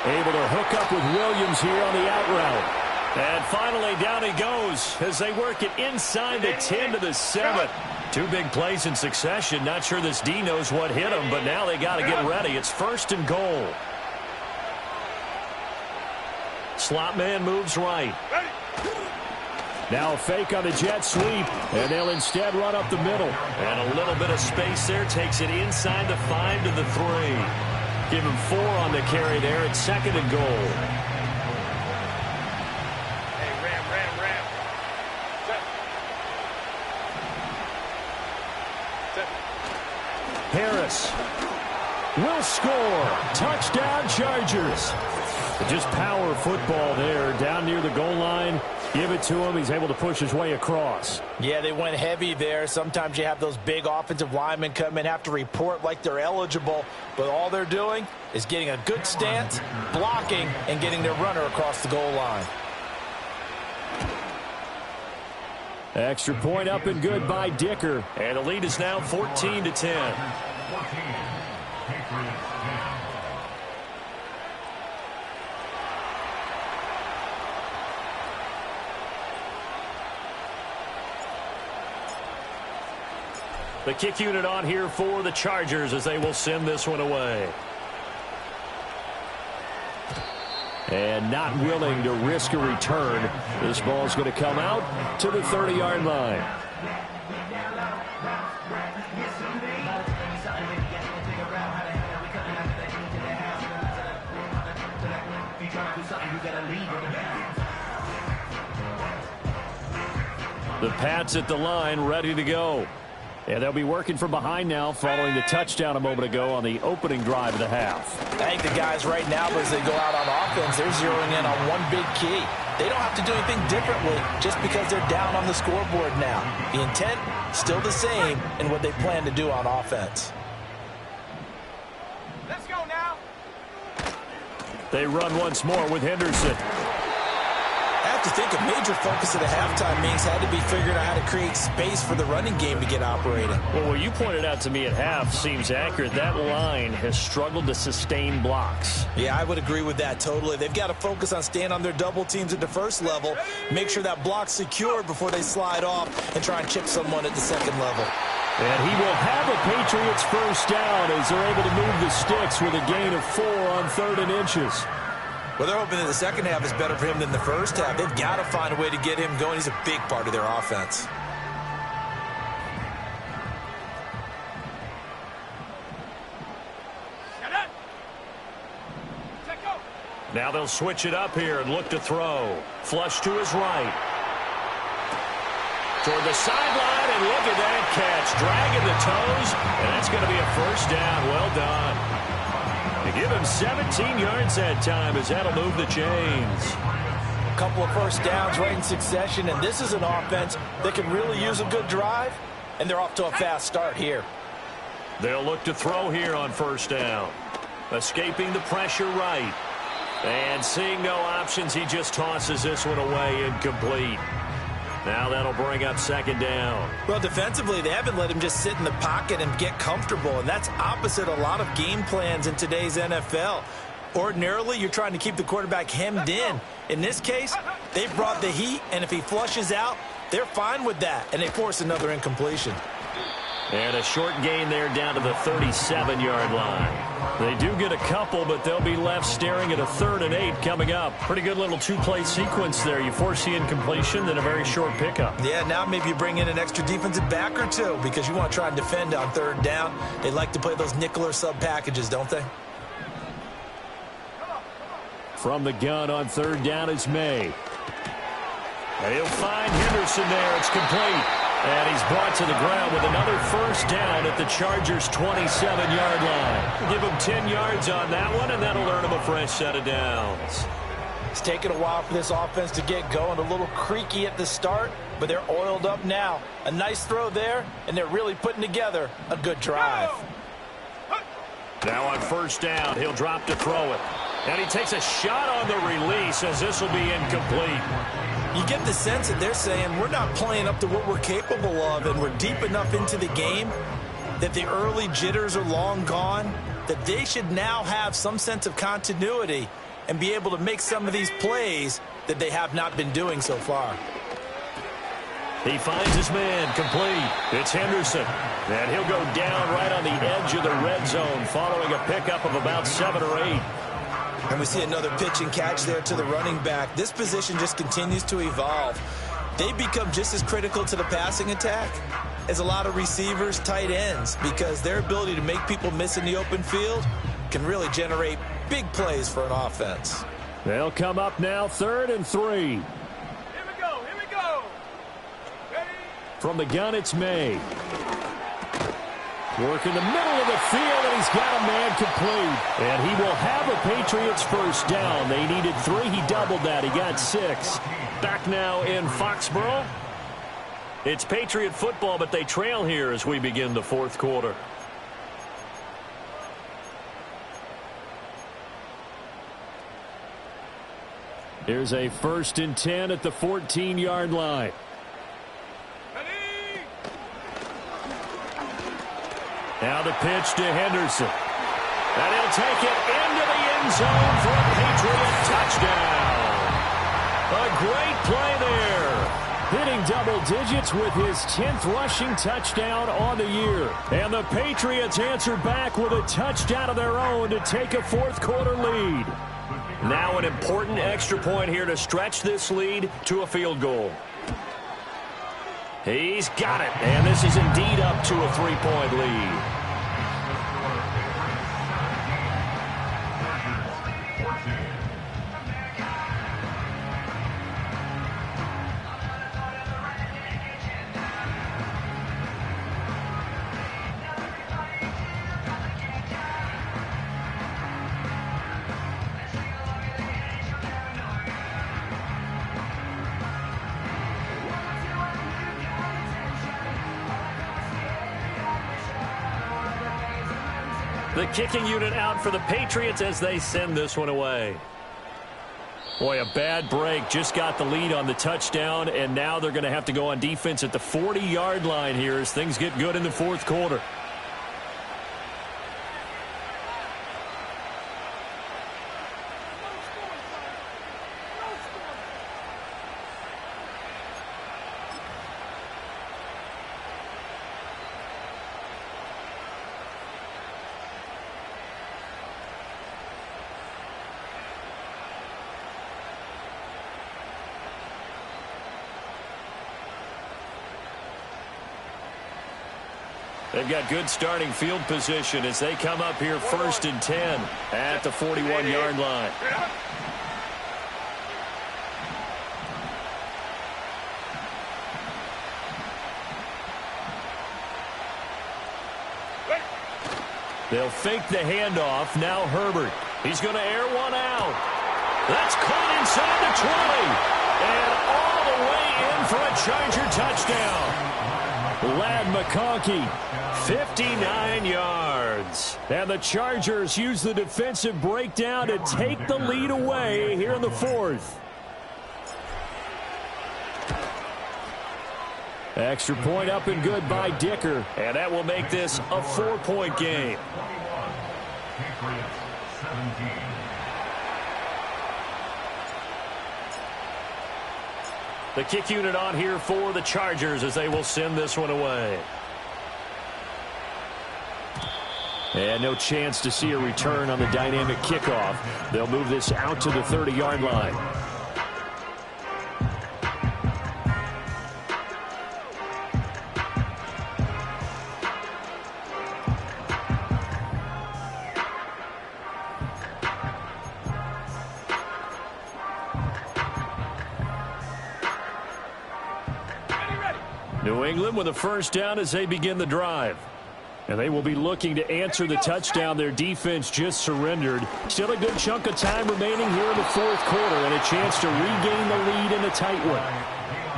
Able to hook up with Williams here on the out route. And finally down he goes as they work it inside the 10 to the 7. 2 big plays in succession. Not sure this D knows what hit him, but now they got to get ready. It's first and goal. Slot man moves right. Now a fake on the jet sweep, and they'll instead run up the middle. And a little bit of space there takes it inside the 5 to the 3. Give him 4 on the carry there. It's second and goal. Harris will score. Touchdown, Chargers. Just power football there down near the goal line. Give it to him. He's able to push his way across. Yeah, they went heavy there. Sometimes you have those big offensive linemen come in, have to report like they're eligible, but all they're doing is getting a good stance, blocking, and getting their runner across the goal line. Extra point up and good by Dicker. And the lead is now 14 to 10. The kick unit on here for the Chargers as they will send this one away. And not willing to risk a return. This ball's going to come out to the 30-yard line. The Pats at the line, ready to go. And they'll be working from behind now following the touchdown a moment ago on the opening drive of the half. I think the guys right now, as they go out on offense, they're zeroing in on one big key. They don't have to do anything differently just because they're down on the scoreboard now. The intent, still the same in what they plan to do on offense. Let's go now. They run once more with Henderson. I have to think a major focus of the halftime meetings had to be figuring out how to create space for the running game to get operating. Well, what you pointed out to me at half seems accurate. That line has struggled to sustain blocks. Yeah, I would agree with that totally. They've got to focus on staying on their double teams at the first level, make sure that block's secure before they slide off and try and chip someone at the second level. And he will have a Patriots first down as they're able to move the sticks with a gain of 4 on 3rd and inches. Well, they're hoping that the second half is better for him than the first half. They've got to find a way to get him going. He's a big part of their offense. Now they'll switch it up here and look to throw. Flush to his right. Toward the sideline, and look at that catch. Dragging the toes, and that's going to be a first down. Well done. They give him 17 yards that time as that'll move the chains. couple of first downs right in succession, and this is an offense that can really use a good drive, and they're off to a fast start here. They'll look to throw here on first down. Escaping the pressure right. And seeing no options, he just tosses this one away, incomplete. Now that'll bring up second down. Well, defensively, they haven't let him just sit in the pocket and get comfortable, and that's opposite a lot of game plans in today's NFL. Ordinarily, you're trying to keep the quarterback hemmed in. In this case, they've brought the heat, and if he flushes out, they're fine with that, and they force another incompletion. And a short gain there down to the 37-yard line. They do get a couple, but they'll be left staring at a 3rd and 8 coming up. Pretty good little two-play sequence there. You force the incompletion, then a very short pickup. Yeah, now maybe you bring in an extra defensive back or two because you want to try and defend on 3rd down. They like to play those nickel or sub packages, don't they? From the gun on 3rd down is May. And he'll find Henderson there. It's complete. And he's brought to the ground with another first down at the Chargers' 27-yard line. Give him 10 yards on that one, and that'll earn him a fresh set of downs. It's taken a while for this offense to get going. A little creaky at the start, but they're oiled up now. A nice throw there, and they're really putting together a good drive. Now on first down, he'll drop to throw it. And he takes a shot on the release as this will be incomplete. You get the sense that they're saying we're not playing up to what we're capable of, and we're deep enough into the game that the early jitters are long gone, that they should now have some sense of continuity and be able to make some of these plays that they have not been doing so far. He finds his man complete. It's Henderson. And he'll go down right on the edge of the red zone following a pickup of about 7 or 8. And we see another pitch and catch there to the running back. This position just continues to evolve. They become just as critical to the passing attack as a lot of receivers, tight ends, because their ability to make people miss in the open field can really generate big plays for an offense. They'll come up now 3rd and 3. Here we go. Ready? From the gun, it's May. Work in the middle of the field, and he's got a man complete. And he will have a Patriots first down. They needed 3. He doubled that. He got 6. Back now in Foxborough. It's Patriot football, but they trail here as we begin the 4th quarter. Here's a 1st and 10 at the 14-yard line. Now the pitch to Henderson. And he'll take it into the end zone for a Patriot touchdown. A great play there. Hitting double digits with his 10th rushing touchdown on the year. And the Patriots answer back with a touchdown of their own to take a 4th quarter lead. Now an important extra point here to stretch this lead to a field goal. He's got it, and this is indeed up to a 3-point lead. The kicking unit out for the Patriots as they send this one away. Boy, a bad break. Just got the lead on the touchdown, and now they're going to have to go on defense at the 40-yard line here as things get good in the 4th quarter. They've got good starting field position as they come up here 1st and 10 at the 41-yard line. They'll fake the handoff. Now Herbert. He's going to air one out. That's caught inside the 20. And all the way in for a Charger touchdown. Ladd McConkey, 59 yards. And the Chargers use the defensive breakdown to take the lead away here in the fourth. Extra point up and good by Dicker. And that will make this a 4-point game. Patriots 17. The kick unit on here for the Chargers as they will send this one away. And no chance to see a return on the dynamic kickoff. They'll move this out to the 30-yard line. New England with a first down as they begin the drive. And they will be looking to answer the touchdown their defense just surrendered. Still a good chunk of time remaining here in the fourth quarter and a chance to regain the lead in a tight one.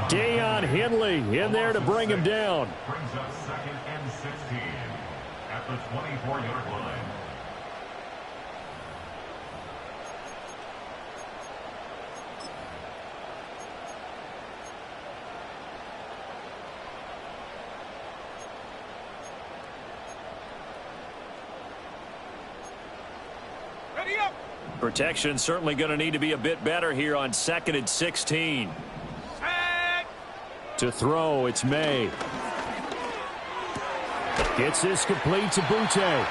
Deion Henley in there to bring him down. Brings up 2nd and 16 at the 24-yard line. Protection certainly going to need to be a bit better here on 2nd and 16. To throw, it's May. Gets this complete to Butte.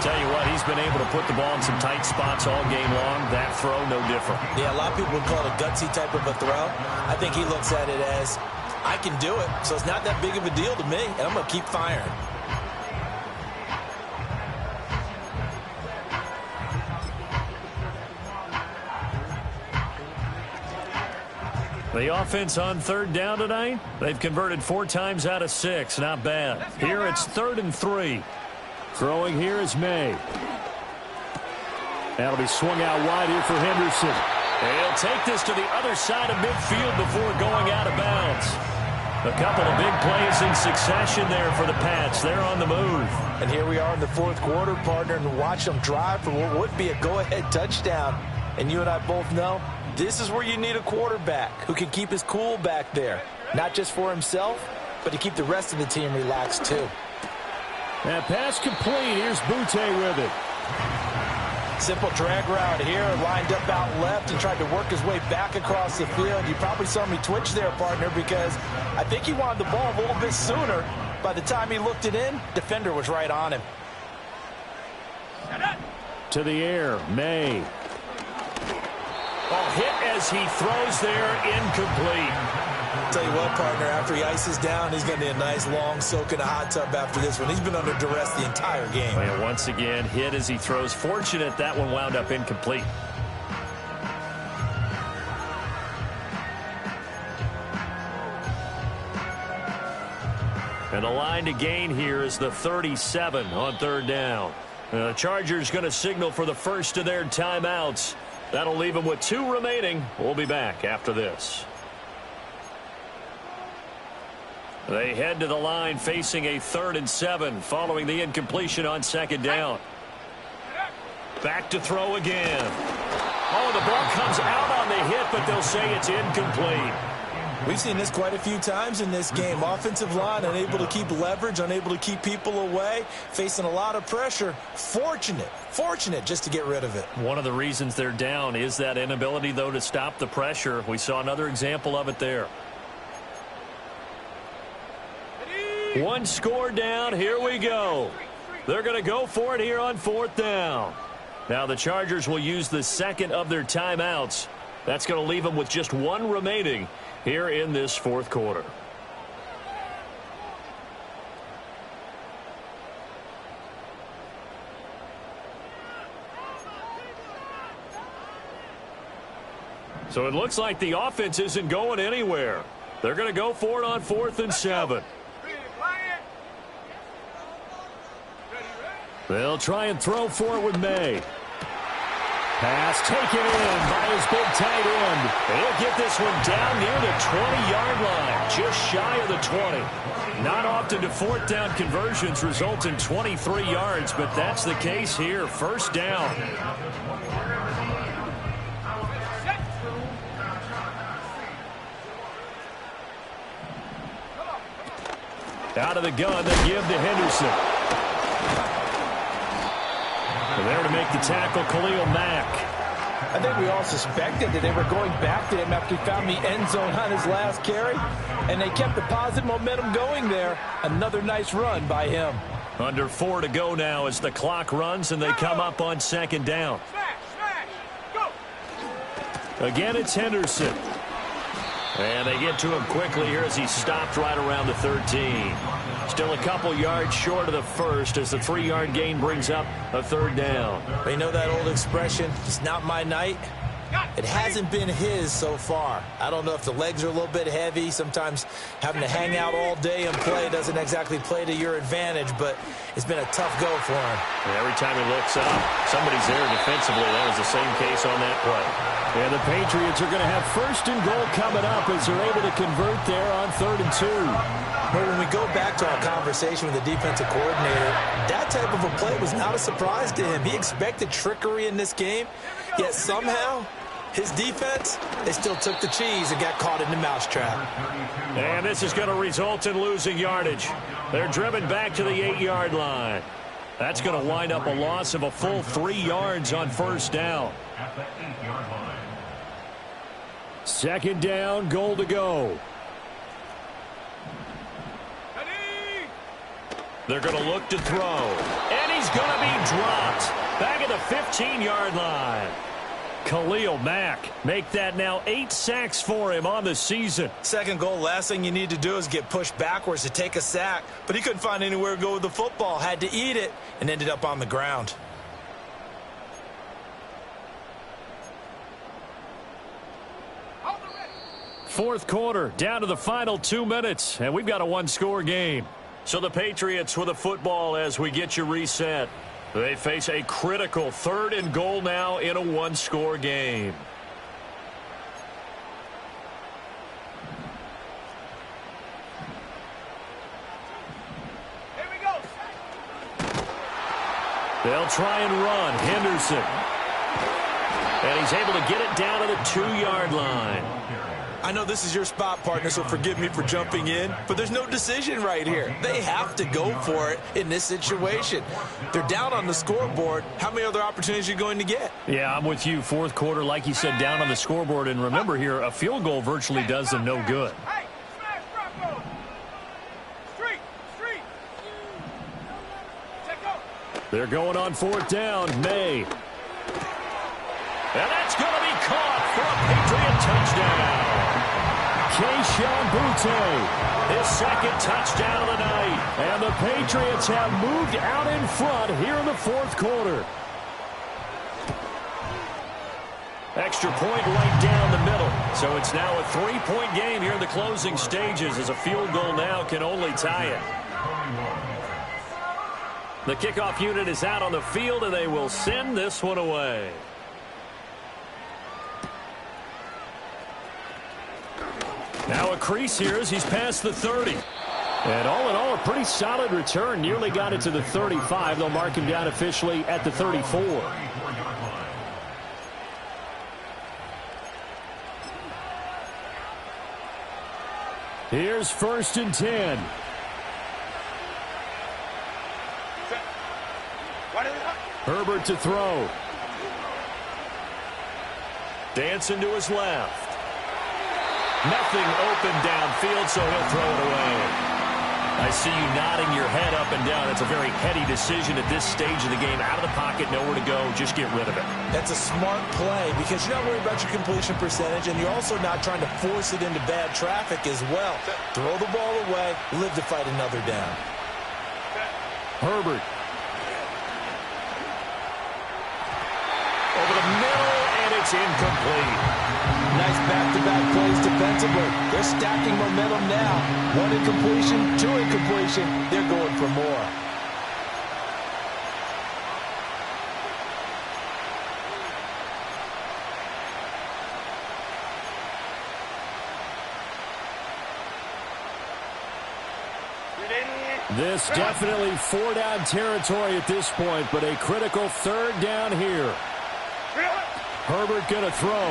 Tell you what, he's been able to put the ball in some tight spots all game long. That throw, no different. Yeah, a lot of people would call it a gutsy type of a throw. I think he looks at it as, I can do it, so it's not that big of a deal to me, and I'm going to keep firing. The offense on 3rd down tonight, they've converted 4 times out of 6. Not bad. Here it's 3rd and 3. Throwing here is May. That'll be swung out wide here for Henderson. He'll take this to the other side of midfield before going out of bounds. A couple of big plays in succession there for the Pats. They're on the move. And here we are in the fourth quarter, partner, and watch them drive for what would be a go-ahead touchdown. And you and I both know this is where you need a quarterback who can keep his cool back there. Not just for himself, but to keep the rest of the team relaxed too. That pass complete. Here's Butte with it. Simple drag route here, lined up out left and tried to work his way back across the field. You probably saw me twitch there, partner, because I think he wanted the ball a little bit sooner. By the time he looked it in, defender was right on him. To the air, May. Hit as he throws there, incomplete. Tell you what, partner, after he ices down, he's going to be a nice long soak in a hot tub after this one. He's been under duress the entire game. And once again, hit as he throws. Fortunate that one wound up incomplete. And the line to gain here is the 37 on 3rd down. The Chargers going to signal for the first of their timeouts. That'll leave them with 2 remaining. We'll be back after this. They head to the line facing a 3rd and 7 following the incompletion on 2nd down. Back to throw again. Oh, the ball comes out on the hit, but they'll say it's incomplete. We've seen this quite a few times in this game. Offensive line unable to keep leverage, unable to keep people away, facing a lot of pressure. Fortunate just to get rid of it. One of the reasons they're down is that inability, though, to stop the pressure. We saw another example of it there. 1 score down. Here we go. They're going to go for it here on 4th down. Now the Chargers will use the 2nd of their timeouts. That's going to leave them with just 1 remaining here in this 4th quarter. So it looks like the offense isn't going anywhere. They're going to go for it on 4th and 7. They'll try and throw for it with May. Pass taken in by his big tight end. He'll get this one down near the 20-yard line, just shy of the 20. Not often do fourth down conversions result in 23 yards, but that's the case here. First down. Out of the gun, they give to Henderson. And there to make the tackle, Khalil Mack. I think we all suspected that they were going back to him after he found the end zone on his last carry, and they kept the positive momentum going there. Another nice run by him. Under 4 to go now as the clock runs and they come up on second down. Again, it's Henderson. And they get to him quickly here as he stopped right around the 13. Still a couple yards short of the first as the 3-yard gain brings up a third down. You know that old expression, it's not my night? It hasn't been his so far. I don't know if the legs are a little bit heavy. Sometimes having to hang out all day and play doesn't exactly play to your advantage, but it's been a tough go for him. And every time he looks up, somebody's there defensively. That was the same case on that play. And the Patriots are going to have first and goal coming up as they're able to convert there on 3rd and 2. But when we go back to our conversation with the defensive coordinator, that type of a play was not a surprise to him. He expected trickery in this game, yet somehow his defense, they still took the cheese and got caught in the mousetrap. And this is going to result in losing yardage. They're driven back to the 8-yard line. That's going to wind up a loss of a full 3 yards on first down. At the 8-yard line. Second down, goal to go. They're going to look to throw. And he's going to be dropped. Back at the 15-yard line. Khalil Mack make that now 8 sacks for him on the season. Second goal, last thing you need to do is get pushed backwards to take a sack. But he couldn't find anywhere to go with the football. Had to eat it and ended up on the ground. Fourth quarter, down to the final 2 minutes, and we've got a one-score game. So the Patriots with the football as we get you reset. They face a critical 3rd and goal now in a one-score game. Here we go. They'll try and run. Henderson. And he's able to get it down to the 2-yard line. I know this is your spot, partner, so forgive me for jumping in, but there's no decision right here. They have to go for it in this situation. They're down on the scoreboard. How many other opportunities are you going to get? Yeah, I'm with you. Fourth quarter, like you said, down on the scoreboard. And remember here, a field goal virtually does them no good. Hey, smash Bronco. Street. Check out. They're going on fourth down. May. And that's going to be caught for a Patriot touchdown. Kayshon Boutte, his second touchdown of the night. And the Patriots have moved out in front here in the fourth quarter. Extra point right down the middle. So it's now a 3-point game here in the closing stages as a field goal now can only tie it. The kickoff unit is out on the field and they will send this one away. Now a crease here as he's past the 30. And all in all, a pretty solid return. Nearly got it to the 35. They'll mark him down officially at the 34. Here's 1st and 10. Herbert to throw. Dancing to his left. Nothing open downfield, so he'll throw it away. I see you nodding your head up and down. It's a very heady decision at this stage of the game. Out of the pocket, nowhere to go. Just get rid of it. That's a smart play because you're not worried about your completion percentage, and you're also not trying to force it into bad traffic as well. Throw the ball away, live to fight another down. Herbert. Over the middle, and it's incomplete. Nice back-to-back plays defensively. They're stacking momentum now. 1 incompletion, 2 incompletion. They're going for more. This definitely 4-down territory at this point, but a critical 3rd down here. Herbert going to throw.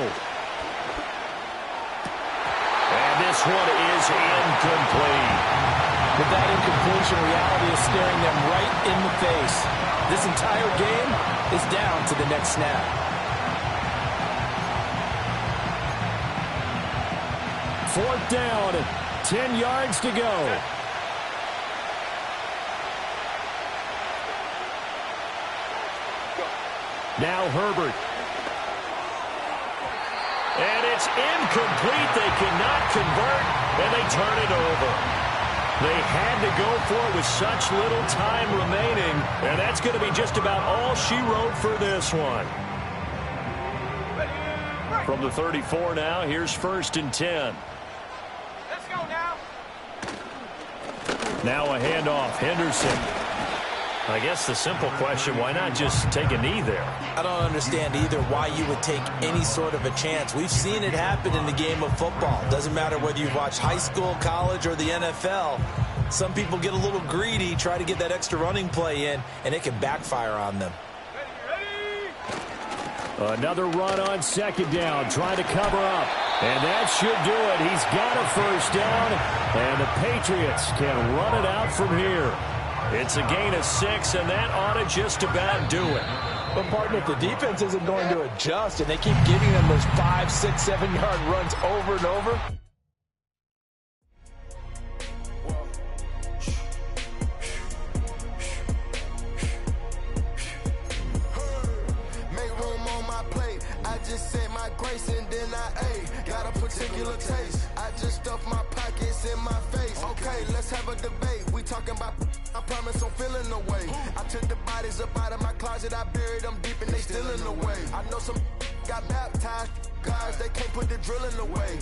And this one is incomplete. With that incompletion, reality is staring them right in the face. This entire game is down to the next snap. Fourth down, 10 yards to go. Now Herbert. And it's incomplete. They cannot convert, and they turn it over. They had to go for it with such little time remaining, and that's going to be just about all she wrote for this one. From the 34 now, here's 1st and 10. Let's go now. Now a handoff, Henderson. I guess the simple question, why not just take a knee there? I don't understand either why you would take any sort of a chance. We've seen it happen in the game of football. Doesn't matter whether you watch high school, college, or the NFL. Some people get a little greedy, try to get that extra running play in, and it can backfire on them. Another run on 2nd down, trying to cover up. And that should do it. He's got a 1st down, and the Patriots can run it out from here. It's a gain of 6, and that ought to just about do it. But, partner, if the defense isn't going to adjust and they keep giving them those 5, 6, 7-yard runs over and over, Make room on my plate. I just said my grace and then I ate. Got a particular taste. I just stuff my pockets in my face. Okay, let's have a debate. We talking about, I promise I'm feeling the way. I took the bodies up out of my closet. I buried them deep and they still in the way. I know some got baptized. Guys, they can't put the drilling away.